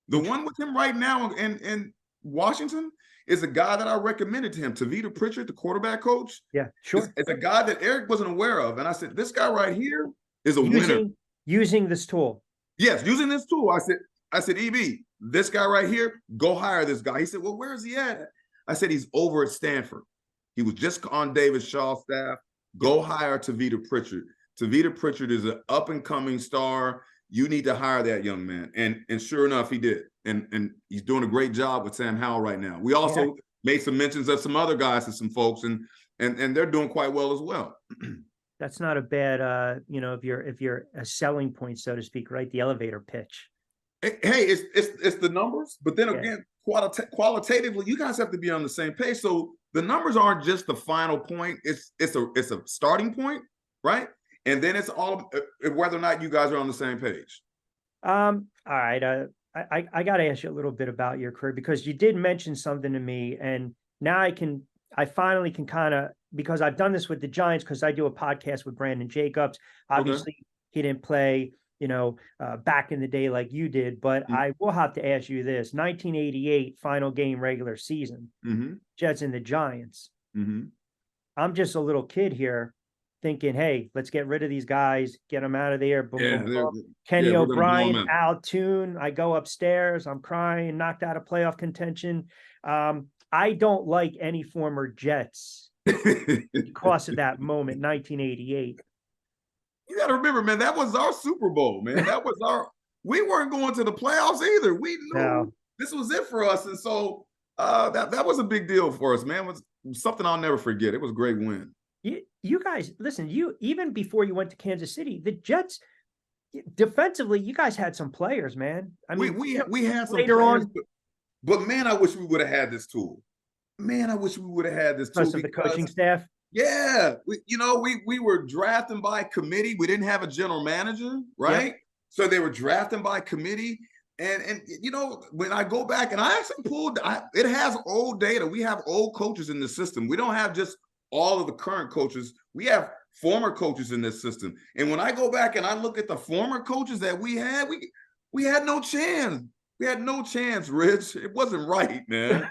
the one with him right now in Washington, is a guy that I recommended to him, Tavita Pritchard, the quarterback coach. Yeah, sure. It's a guy that Eric wasn't aware of. And I said, this guy right here is a winner. Using this tool. Yes, using this tool. I said, EB, this guy right here, go hire this guy. He said, well, where is he at? I said, he's over at Stanford. He was just on David Shaw's staff. Go hire Tavita Pritchard. Tavita Pritchard is an up-and-coming star. You need to hire that young man. And sure enough, he did. And he's doing a great job with Sam Howell right now. We also made some mentions of some other guys and some folks, and they're doing quite well as well. That's not a bad, if you're a selling point, so to speak, right? The elevator pitch. Hey, it's the numbers, but then again, qualitatively, you guys have to be on the same page. So the numbers aren't just the final point. It's a starting point, right? And then it's all whether or not you guys are on the same page. All right. I got to ask you a little bit about your career, because you did mention something to me, and now I finally can kind of, because I've done this with the Giants, because I do a podcast with Brandon Jacobs. Obviously, he didn't play, back in the day like you did, but I will have to ask you this: 1988 final game regular season, Jets and the Giants. I'm just a little kid here, thinking, hey, let's get rid of these guys, get them out of there. Boom, boom. Kenny O'Brien, Al Toon. I go upstairs, I'm crying, knocked out of playoff contention. I don't like any former Jets because of that moment, 1988. You got to remember, man, that was our Super Bowl, man. That was we weren't going to the playoffs either. We knew this was it for us. And so that was a big deal for us, man. It was something I'll never forget. It was a great win. You guys, listen, even before you went to Kansas City, the Jets defensively, you guys had some players, man. I mean, We had some later players, on, but man, I wish we would have had this tool. Man, I wish we would have had this tool because of the coaching staff. yeah, we were drafting by committee. We didn't have a general manager, right? Yep. So they were drafting by committee. And when I go back and I actually it has old data. We have old coaches in the system. We don't have just all of the current coaches. We have former coaches in this system. And when I go back and I look at the former coaches that we had no chance. We had no chance, Rich. It wasn't right, man.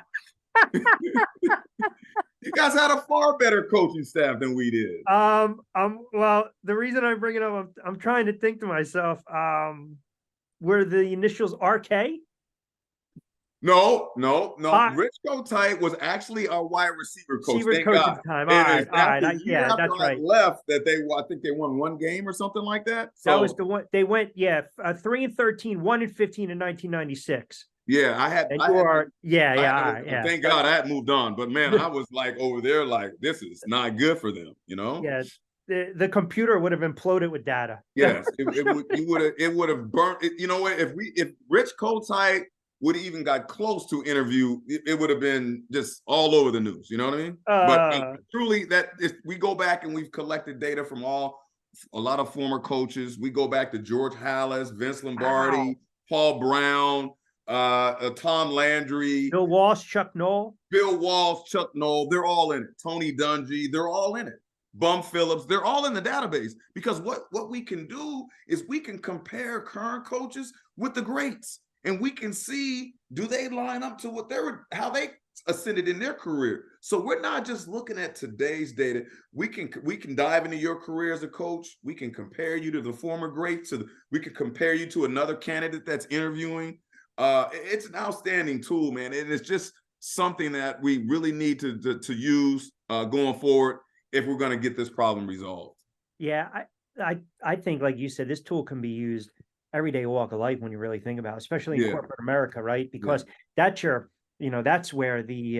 You guys had a far better coaching staff than we did. Well, the reason I bring it up, I'm trying to think to myself, were the initials RK? No. Rich Kotite was actually our wide receiver coach. Receiver coach at the time. All right. That's right. Left that I think they won one game or something like that. So that was the one they went. 3-13, 1-15 in 1996. Yeah, I had. Thank God I had moved on, but man, I was like over there, like this is not good for them, Yeah, the computer would have imploded with data. Yes, it would have burnt. You know what? If Rich Kotite would have even got close to interview, it would have been just all over the news. You know what I mean? But truly, we go back and we've collected data from a lot of former coaches. We go back to George Halas, Vince Lombardi, Paul Brown. Tom Landry, Bill Walsh, Chuck Noll. They're all in it. Tony Dungy, they're all in it. Bum Phillips, they're all in the database because what we can do is we can compare current coaches with the greats, and we can see, do they line up to how they ascended in their career. So we're not just looking at today's data. We can dive into your career as a coach. We can compare you to the former greats. We can compare you to another candidate that's interviewing. It's an outstanding tool, man. And it's just something that we really need to use going forward if we're going to get this problem resolved. Yeah, I think, like you said, this tool can be used everyday walk of life when you really think about it, especially in corporate America, right? Because that's that's where the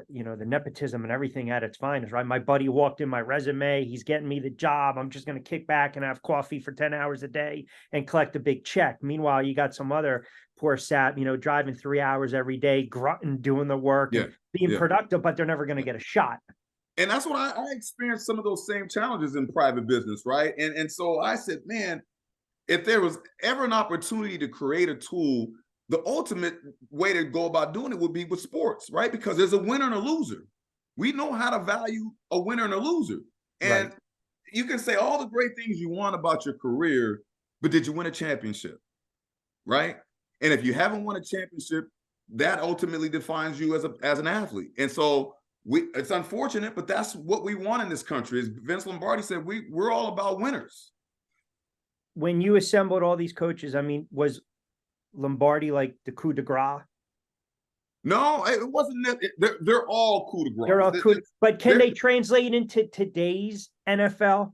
the nepotism and everything at its finest, right? My buddy walked in my resume. He's getting me the job. I'm just going to kick back and have coffee for 10 hours a day and collect a big check. Meanwhile, you got some other poor sap, driving 3 hours every day, grunting, doing the work, and being productive, but they're never going to get a shot. And that's what I experienced some of those same challenges in private business, right? And so I said, man, if there was ever an opportunity to create a tool, the ultimate way to go about doing it would be with sports, right? Because there's a winner and a loser. We know how to value a winner and a loser. And you can say all the great things you want about your career, but did you win a championship, right? And if you haven't won a championship, that ultimately defines you as an athlete. And so it's unfortunate, but that's what we want in this country. As Vince Lombardi said, we're all about winners. When you assembled all these coaches, I mean, was Lombardi like the coup de grace? No, it wasn't. They're all coup de grace. They're all coup, but can they translate into today's NFL?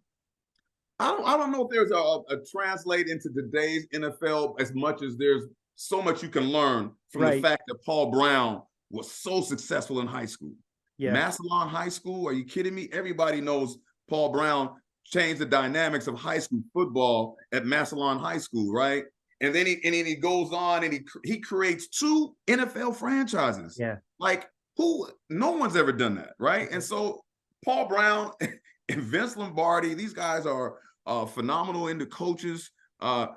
I don't know if there's a translate into today's NFL as much as there's so much you can learn from the fact that Paul Brown was so successful in high school. Yeah. Massillon High School, are you kidding me? Everybody knows Paul Brown changed the dynamics of high school football at Massillon High School, right? And then he goes on and he creates 2 NFL franchises. Yeah. Like no one's ever done that, right? And so Paul Brown and Vince Lombardi, these guys are phenomenal into coaches.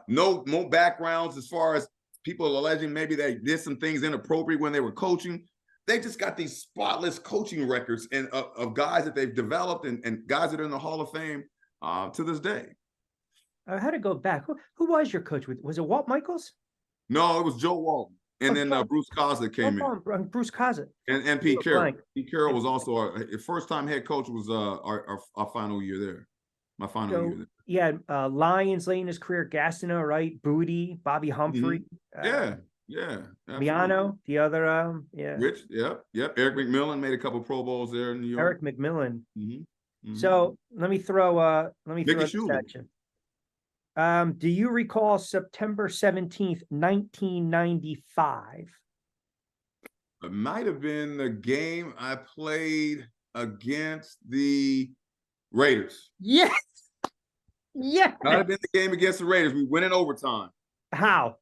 No backgrounds as far as people alleging maybe they did some things inappropriate when they were coaching. They just got these spotless coaching records and of guys that they've developed and guys that are in the Hall of Fame to this day. I had to go back. Who was your coach? Was it Walt Michaels? No, it was Joe Walton. And then Bruce Coslet came in. Bruce Coslet. And Pete Carroll. Pete Carroll was also our first-time head coach was our final year there. My final year there. Yeah, Lions late in his career, Gastineau, right? Booty, Bobby Humphrey. Yeah. Miano, the other, Rich, yep. Eric McMillan made a couple Pro Bowls there in New York. Eric McMillan. So let me throw this at you. Do you recall September 17th, 1995? It might have been the game I played against the Raiders. Yes. Yes. Might have been the game against the Raiders. We win in overtime. How?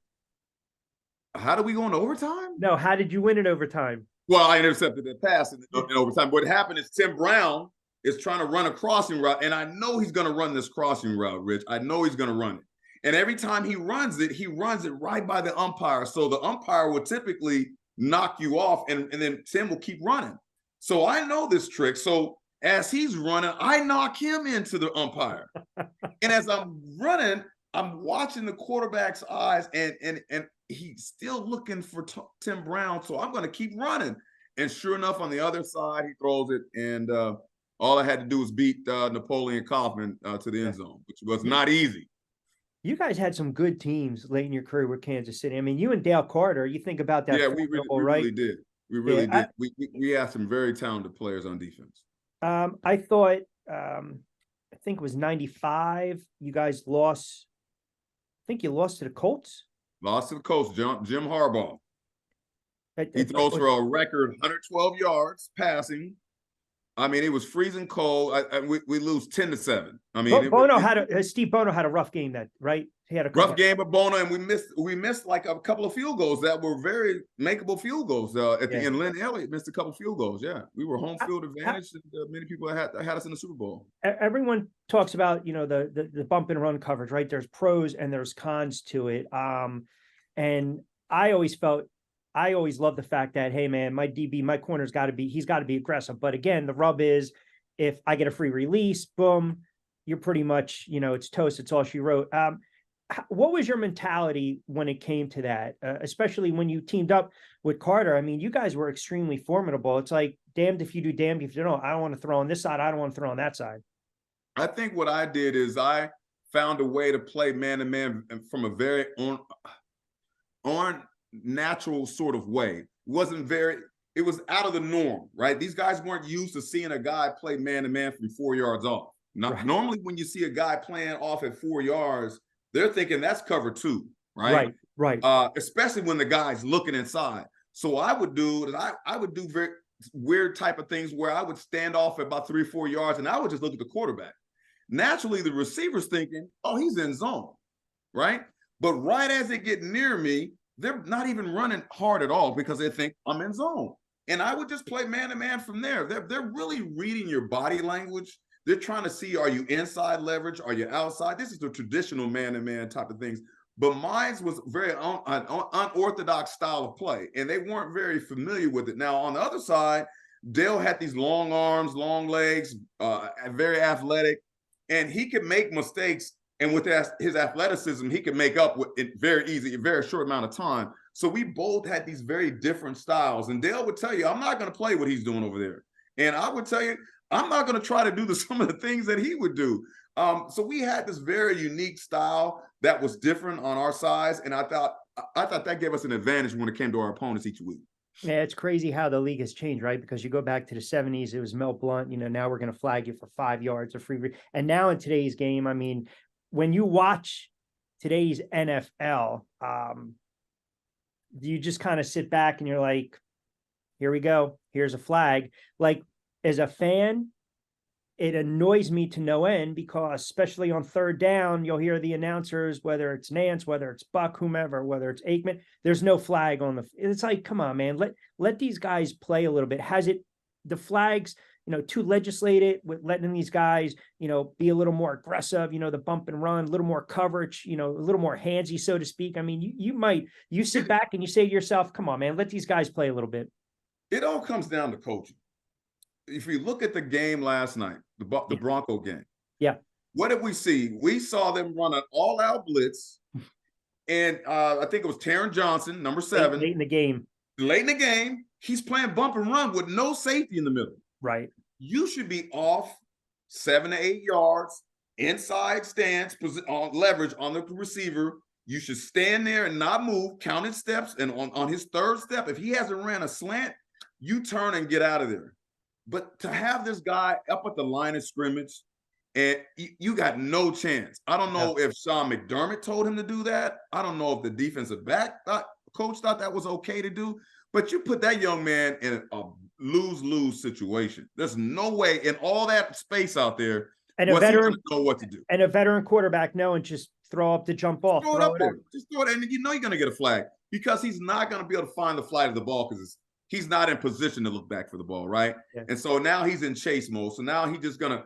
How did we go into overtime? No, how did you win in overtime? Well, I intercepted that pass in overtime. What happened is Tim Brown is trying to run a crossing route, and I know he's going to run this crossing route, Rich. I know he's going to run it. And every time he runs it right by the umpire. So the umpire will typically knock you off, and then Tim will keep running. So I know this trick. So as he's running, I knock him into the umpire. And as I'm running, I'm watching the quarterback's eyes, and he's still looking for Tim Brown. So I'm going to keep running. And sure enough, on the other side, he throws it. And all I had to do was beat Napoleon Kaufman to the end zone, which was not easy. You guys had some good teams late in your career with Kansas City. I mean, you and Dale Carter, you think about that. Yeah, we really did. We really did. We had some very talented players on defense. I thought, I think it was 95. You guys lost. I think you lost to the Colts. Lost to the Colts, Jim Harbaugh. He throws for a record 112 yards passing. I mean, it was freezing cold. We lose 10-7. I mean, Steve Bono had a rough game right? He had a rough game with Bono, and we missed like a couple of field goals that were very makeable field goals at the end. Lynn Elliott missed a couple of field goals. Yeah, we were home field advantage. And many people had us in the Super Bowl. Everyone talks about the bump and run coverage, right? There's pros and there's cons to it. And I always love the fact that, hey man, my DB, my corner's he's got to be aggressive. But again, the rub is if I get a free release, boom, you're pretty much, it's toast. It's all she wrote. What was your mentality when it came to that? Especially when you teamed up with Carter. I mean, you guys were extremely formidable. It's like damned if you do, damned if you don't. I don't want to throw on this side. I don't want to throw on that side. I think what I did is I found a way to play man-to-man from a very on natural sort of way. It was out of the norm, right? These guys weren't used to seeing a guy play man-to-man from 4 yards off. Right. Normally when you see a guy playing off at 4 yards, they're thinking that's cover 2, right? Right. Especially when the guy's looking inside. So I would do very weird type of things where I would stand off at about 3 or 4 yards, and I would just look at the quarterback. Naturally, the receiver's thinking, oh, he's in zone, right? But right as they get near me, they're not even running hard at all because they think I'm in zone. And I would just play man-to-man from there. They're really reading your body language. They're trying to see, are you inside leverage? Are you outside? This is the traditional man-to-man type of things. But mine was very unorthodox style of play, and they weren't very familiar with it. Now, on the other side, Dale had these long arms, long legs, very athletic, and he could make mistakes. And with his athleticism, he could make up with it very easy, a very short amount of time. So we both had these very different styles. And Dale would tell you, I'm not going to play what he's doing over there. And I would tell you, I'm not going to try to do some of the things that he would do. So we had this very unique style that was different on our sides. And I thought that gave us an advantage when it came to our opponents each week. Yeah, it's crazy how the league has changed, right? Because you go back to the 70s, it was Mel Blount, now we're going to flag you for 5 yards of free. And now in today's game, I mean, when you watch today's NFL, you just kind of sit back and you're like, here we go. Here's a flag. Like, as a fan, it annoys me to no end because especially on third down, you'll hear the announcers, whether it's Nance, whether it's Buck, whomever, whether it's Aikman, there's no flag on it's like, come on, man, let these guys play a little bit. Has the flags, too legislated with letting these guys, be a little more aggressive, the bump and run, a little more coverage, a little more handsy, so to speak. I mean, you sit back and you say to yourself, come on, man, let these guys play a little bit. It all comes down to coaching. If you look at the game last night, the Bronco game. Yeah. What did we see? We saw them run an all-out blitz. And I think it was Taron Johnson, number 7. Late in the game. Late in the game, he's playing bump and run with no safety in the middle. Right. You should be off 7 to 8 yards, inside stance, on leverage on the receiver. You should stand there and not move, counted steps. And on his third step, if he hasn't ran a slant, you turn and get out of there. But to have this guy up at the line of scrimmage, and you got no chance. I don't know if Sean McDermott told him to do that. I don't know if the defensive coach thought that was okay to do. But you put that young man in a lose-lose situation. There's no way in all that space out there And What's he going to know what to do? And a veteran quarterback knowing just throw up the jump ball. Throw it up there. Just throw it, and you know you're going to get a flag because he's not going to be able to find the flight of the ball because he's not in position to look back for the ball, right? Yeah. And so now he's in chase mode. So now he's gonna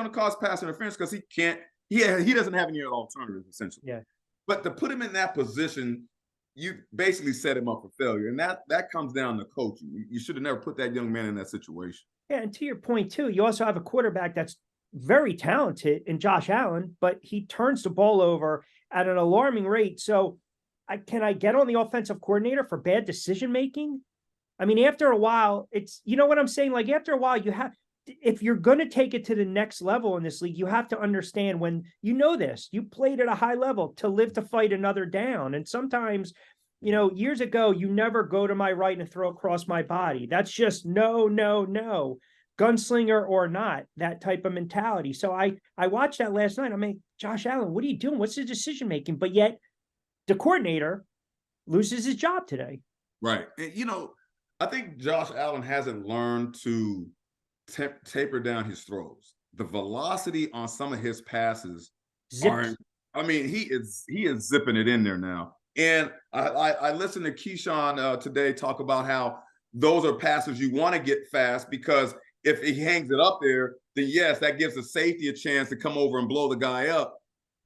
cause pass interference because he doesn't have any other alternatives essentially. Yeah. But to put him in that position, you basically set him up for failure, and that comes down to coaching. You should have never put that young man in that situation. Yeah, and to your point too, you also have a quarterback that's very talented in Josh Allen, but he turns the ball over at an alarming rate. So, can I get on the offensive coordinator for bad decision making? I mean, after a while, it's, you know what I'm saying? Like after a while, if you're going to take it to the next level in this league, you have to understand when you know this, you played at a high level to live to fight another down. And sometimes, years ago, you never go to my right and throw across my body. That's just no, gunslinger or not, that type of mentality. So I watched that last night. I mean, Josh Allen, what are you doing? What's his decision making? But yet the coordinator loses his job today. Right. And, I think Josh Allen hasn't learned to taper down his throws. The velocity on some of his passes he is zipping it in there now. And I listened to Keyshawn today talk about how those are passes you want to get fast because if he hangs it up there, then yes, that gives the safety a chance to come over and blow the guy up.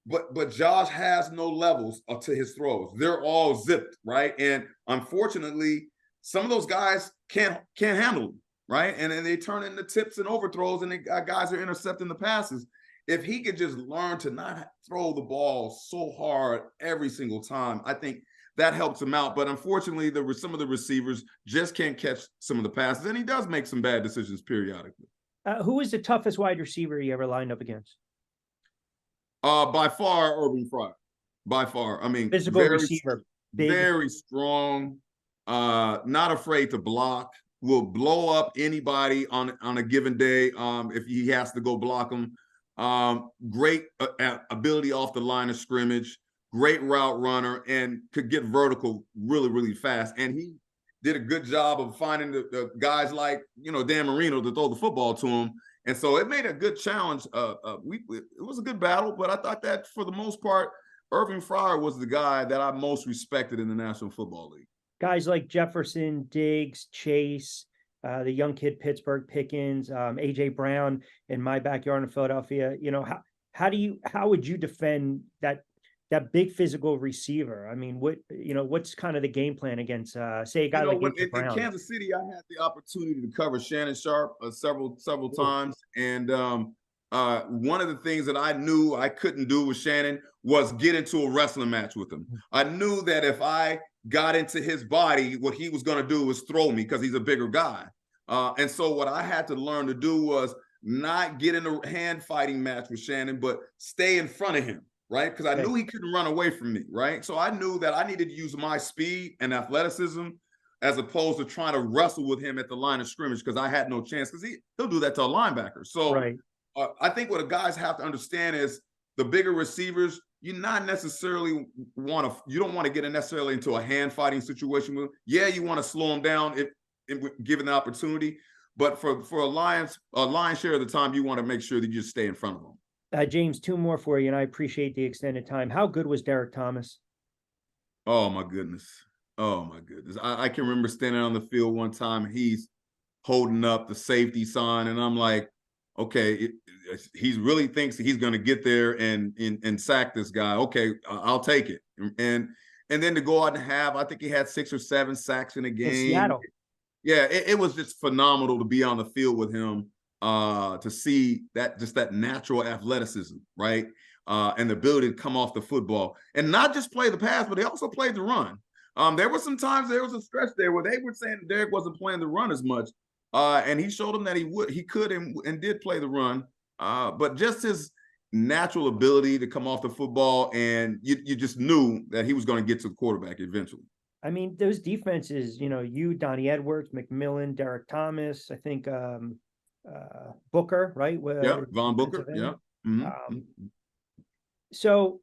But Josh has no levels to his throws. They're all zipped, right? And unfortunately, some of those guys can't handle them, right? And then they turn into tips and overthrows, and guys are intercepting the passes. If he could just learn to not throw the ball so hard every single time, I think that helps him out. But unfortunately, some of the receivers just can't catch some of the passes, and he does make some bad decisions periodically. Who is the toughest wide receiver you ever lined up against? By far, Urban Fryer. By far. I mean, physical receiver. Very strong. Not afraid to block, will blow up anybody on a given day if he has to go block them. Great ability off the line of scrimmage, great route runner, and could get vertical really, really fast. And he did a good job of finding the guys like, Dan Marino to throw the football to him. And so it made a good challenge. It was a good battle, but I thought that for the most part, Irving Fryer was the guy that I most respected in the National Football League. Guys like Jefferson, Diggs, Chase, the young kid Pittsburgh Pickens, AJ Brown in my backyard in Philadelphia. How would you defend that big physical receiver? I mean, what's kind of the game plan against say a guy like AJ Brown? In Kansas City, I had the opportunity to cover Shannon Sharp several times, and one of the things that I knew I couldn't do with Shannon was get into a wrestling match with him. I knew that if I got into his body, what he was going to do was throw me because he's a bigger guy. And so what I had to learn to do was not get in a hand fighting match with Shannon, but stay in front of him, right? Because I knew he couldn't run away from me, right? So I knew that I needed to use my speed and athleticism as opposed to trying to wrestle with him at the line of scrimmage because I had no chance because he'll do that to a linebacker. So I think what the guys have to understand is the bigger receivers, you don't want to get necessarily into a hand fighting situation with them. Yeah, you want to slow them down if given the opportunity, but for a lion's share of the time, you want to make sure that you just stay in front of them. James, two more for you, and I appreciate the extended time. How good was Derek Thomas? Oh my goodness. I can remember standing on the field one time, and he's holding up the safety sign, and I'm like, okay, he really thinks he's going to get there and sack this guy. Okay, I'll take it. And then to go out and have, I think he had 6 or 7 sacks in a game. In Seattle. Yeah, it was just phenomenal to be on the field with him, to see that natural athleticism, right? And the ability to come off the football and not just play the pass, but he also played the run. There was a stretch there where they were saying Derek wasn't playing the run as much. And he showed him that he could and did play the run. But just his natural ability to come off the football, and you just knew that he was going to get to the quarterback eventually. I mean, those defenses, Donnie Edwards, McMillan, Derek Thomas, I think Booker, right? Yeah, Von Booker, yeah. Mm-hmm. So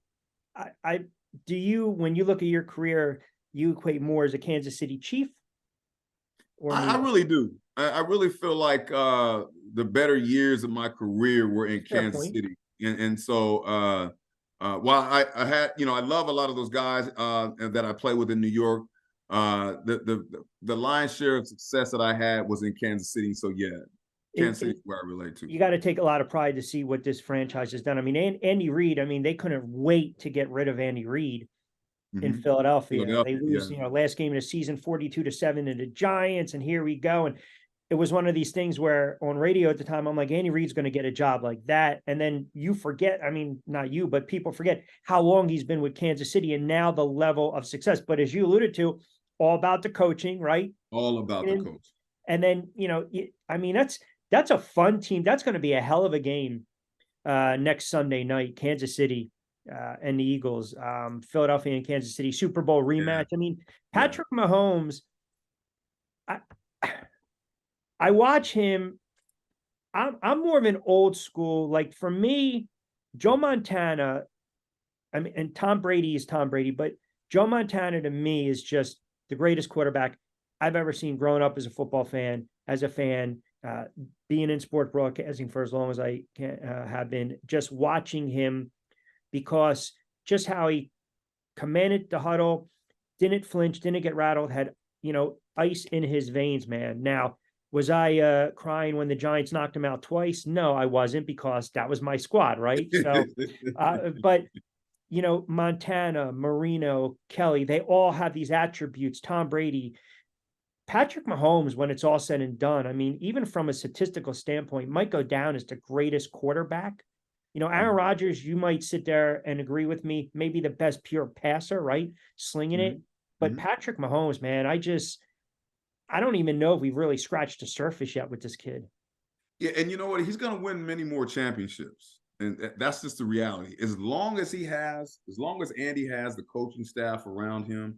when you look at your career, you equate more as a Kansas City Chief? I really do. I really feel like the better years of my career were in Fair Kansas point. City. And so while I had, I love a lot of those guys that I play with in New York, the lion's share of success that I had was in Kansas City. So yeah, Kansas City is where I relate to. You got to take a lot of pride to see what this franchise has done. I mean, Andy Reid, I mean, they couldn't wait to get rid of Andy Reid in Philadelphia. They lose, last game of the season, 42-7 to the Giants, and here we go. And it was one of these things where on radio at the time, I'm like, Andy Reid's going to get a job like that. And then you forget, I mean, not you, but people forget how long he's been with Kansas City and now the level of success. But as you alluded to, all about the coaching, right? All about the coach. And then, I mean, that's a fun team. That's going to be a hell of a game next Sunday night, Kansas City and the Eagles, Philadelphia and Kansas City, Super Bowl rematch. I mean, Patrick Mahomes, I watch him. I'm more of an old school. Like for me, Joe Montana, I mean, and Tom Brady is Tom Brady, but Joe Montana to me is just the greatest quarterback I've ever seen growing up as a football fan, as a fan, being in sport broadcasting for as long as I have been, just watching him, because just how he commanded the huddle, didn't flinch, didn't get rattled, had, ice in his veins, man. Now, was I crying when the Giants knocked him out twice? No, I wasn't, because that was my squad, right? So, but, Montana, Marino, Kelly, they all have these attributes. Tom Brady, Patrick Mahomes, when it's all said and done, I mean, even from a statistical standpoint, might go down as the greatest quarterback. Aaron Rodgers, you might sit there and agree with me, maybe the best pure passer, right? Slinging it. But Patrick Mahomes, man, I don't even know if we've really scratched the surface yet with this kid. Yeah, and you know what? He's going to win many more championships. And that's just the reality. As long as Andy has the coaching staff around him.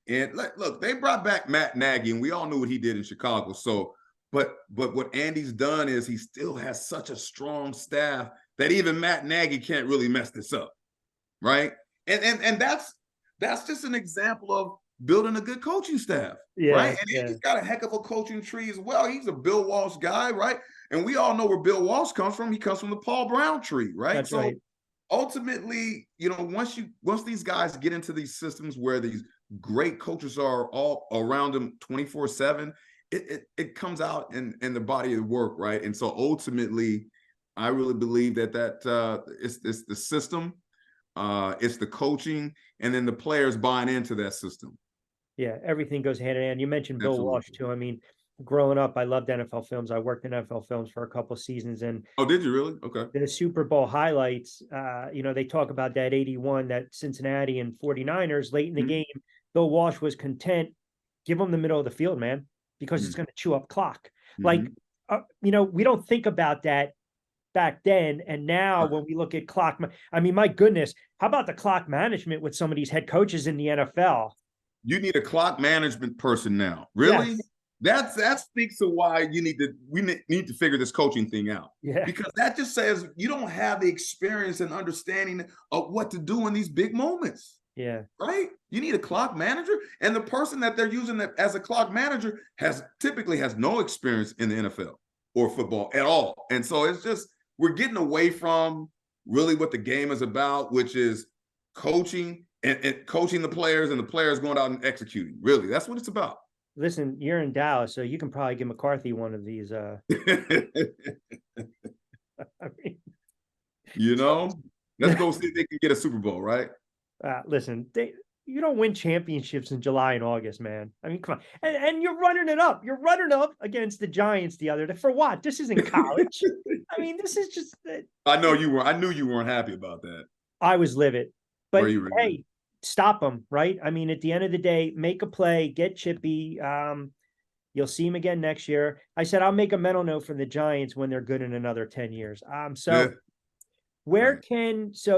And look, they brought back Matt Nagy, and we all knew what he did in Chicago. So, but what Andy's done is he still has such a strong staff that even Matt Nagy can't really mess this up, right? And that's just an example of building a good coaching staff, right? And he's got a heck of a coaching tree as well. He's a Bill Walsh guy, right? And we all know where Bill Walsh comes from. He comes from the Paul Brown tree, right? That's right. Ultimately, once these guys get into these systems where these great coaches are all around them 24/7, it comes out in the body of work, right? And so ultimately, I really believe that it's the system, it's the coaching, and then the players buying into that system. Yeah, everything goes hand in hand. You mentioned Bill Walsh too. I mean, growing up, I loved NFL films. I worked in NFL films for a couple of seasons. And oh, did you really? Okay. The Super Bowl highlights, they talk about that 81, that Cincinnati and 49ers late in the game. Bill Walsh was content, give them the middle of the field, man, because it's going to chew up clock. Like, we don't think about that back then. And now when we look at clock, I mean, my goodness, how about the clock management with some of these head coaches in the NFL? You need a clock management person now. Really? Yes. That speaks to why we need to figure this coaching thing out. Yeah. Because that just says you don't have the experience and understanding of what to do in these big moments. Yeah. Right? You need a clock manager. And the person that they're using as a clock manager typically has no experience in the NFL or football at all. And so it's just, we're getting away from really what the game is about, which is coaching and coaching the players, and the players going out and executing. Really, that's what it's about. Listen, you're in Dallas, so you can probably give McCarthy one of these. I mean, let's go see if they can get a Super Bowl, right? Listen, you don't win championships in July and August, man. I mean, come on. And you're running it up. You're running up against the Giants the other day. For what? This isn't college. I mean, this is just. I know you were. I knew you weren't happy about that. I was livid. But hey, stop them, right? I mean, at the end of the day, make a play, get chippy. You'll see him again next year. I said I'll make a mental note for the Giants when they're good in another 10 years. So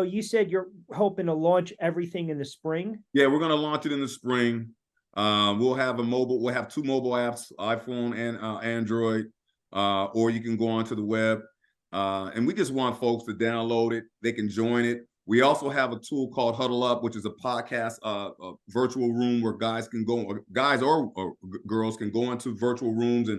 you said you're hoping to launch everything in the spring? Yeah, we're going to launch it in the spring. We'll have two mobile apps, iPhone and Android, or you can go onto the web. And we just want folks to download it. They can join it. We also have a tool called Huddle Up, which is a podcast, a virtual room where guys or girls can go into virtual rooms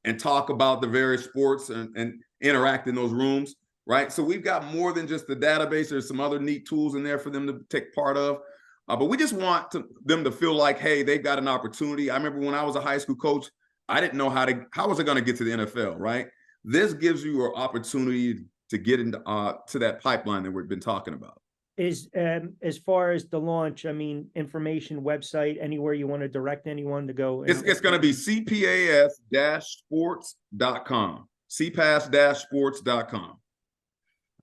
and talk about the various sports and interact in those rooms, right? So we've got more than just the database. There's some other neat tools in there for them to take part of. But we just want them to feel like, hey, they've got an opportunity. I remember when I was a high school coach, I didn't know how was I going to get to the NFL, right? This gives you an opportunity to get into to that pipeline that we've been talking about. Is as far as the launch, I mean, information, website, anywhere you want to direct anyone to go? It's going to be CPAS-sports.com, CPAS-sports.com.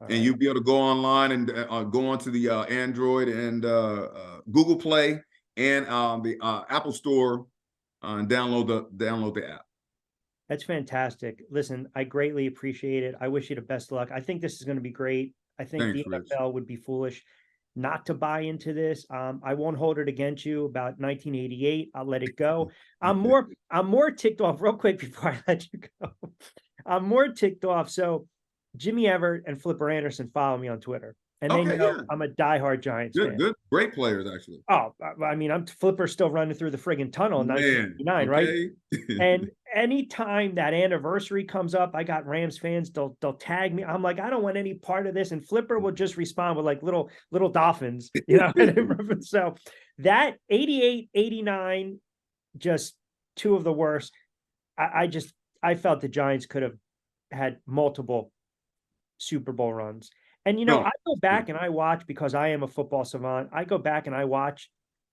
Right. And you'll be able to go online and go onto the Android and Google Play and the Apple Store and download the app. That's fantastic. Listen, I greatly appreciate it. I wish you the best of luck. I think this is going to be great. I think the NFL would be foolish not to buy into this. I won't hold it against you about 1988. I'll let it go. I'm more ticked off real quick before I let you go. I'm more ticked off. So Jimmy Everett and Flipper Anderson follow me on Twitter. And they know I'm a diehard Giants fan. Good, great players, actually. Oh, I mean, Flipper's still running through the friggin' tunnel in 1989, right? And anytime that anniversary comes up, I got Rams fans, they'll tag me. I'm like, I don't want any part of this. And Flipper will just respond with like little dolphins, you know? So that 88, 89, just two of the worst. I felt the Giants could have had multiple Super Bowl runs. And, you know, I go back and I watch, because I am a football savant, I go back and I watch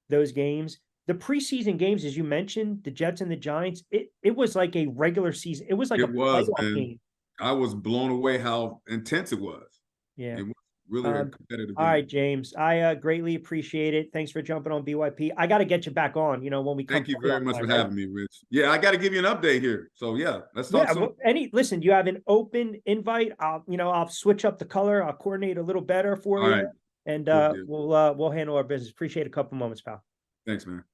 those games. The preseason games, as you mentioned, the Jets and the Giants, it was like a regular season. It was like a playoff game. I was blown away how intense it was. Yeah. It was really a competitive game. All right, James. I greatly appreciate it. Thanks for jumping on BYP. I got to get you back on, you know, when we come. Thank you very much for having me, Rich. Yeah, I got to give you an update here. So yeah, let's talk soon. Listen, you have an open invite. I'll switch up the color. I'll coordinate a little better for you. Right. And we'll handle our business. Appreciate a couple moments, pal. Thanks, man.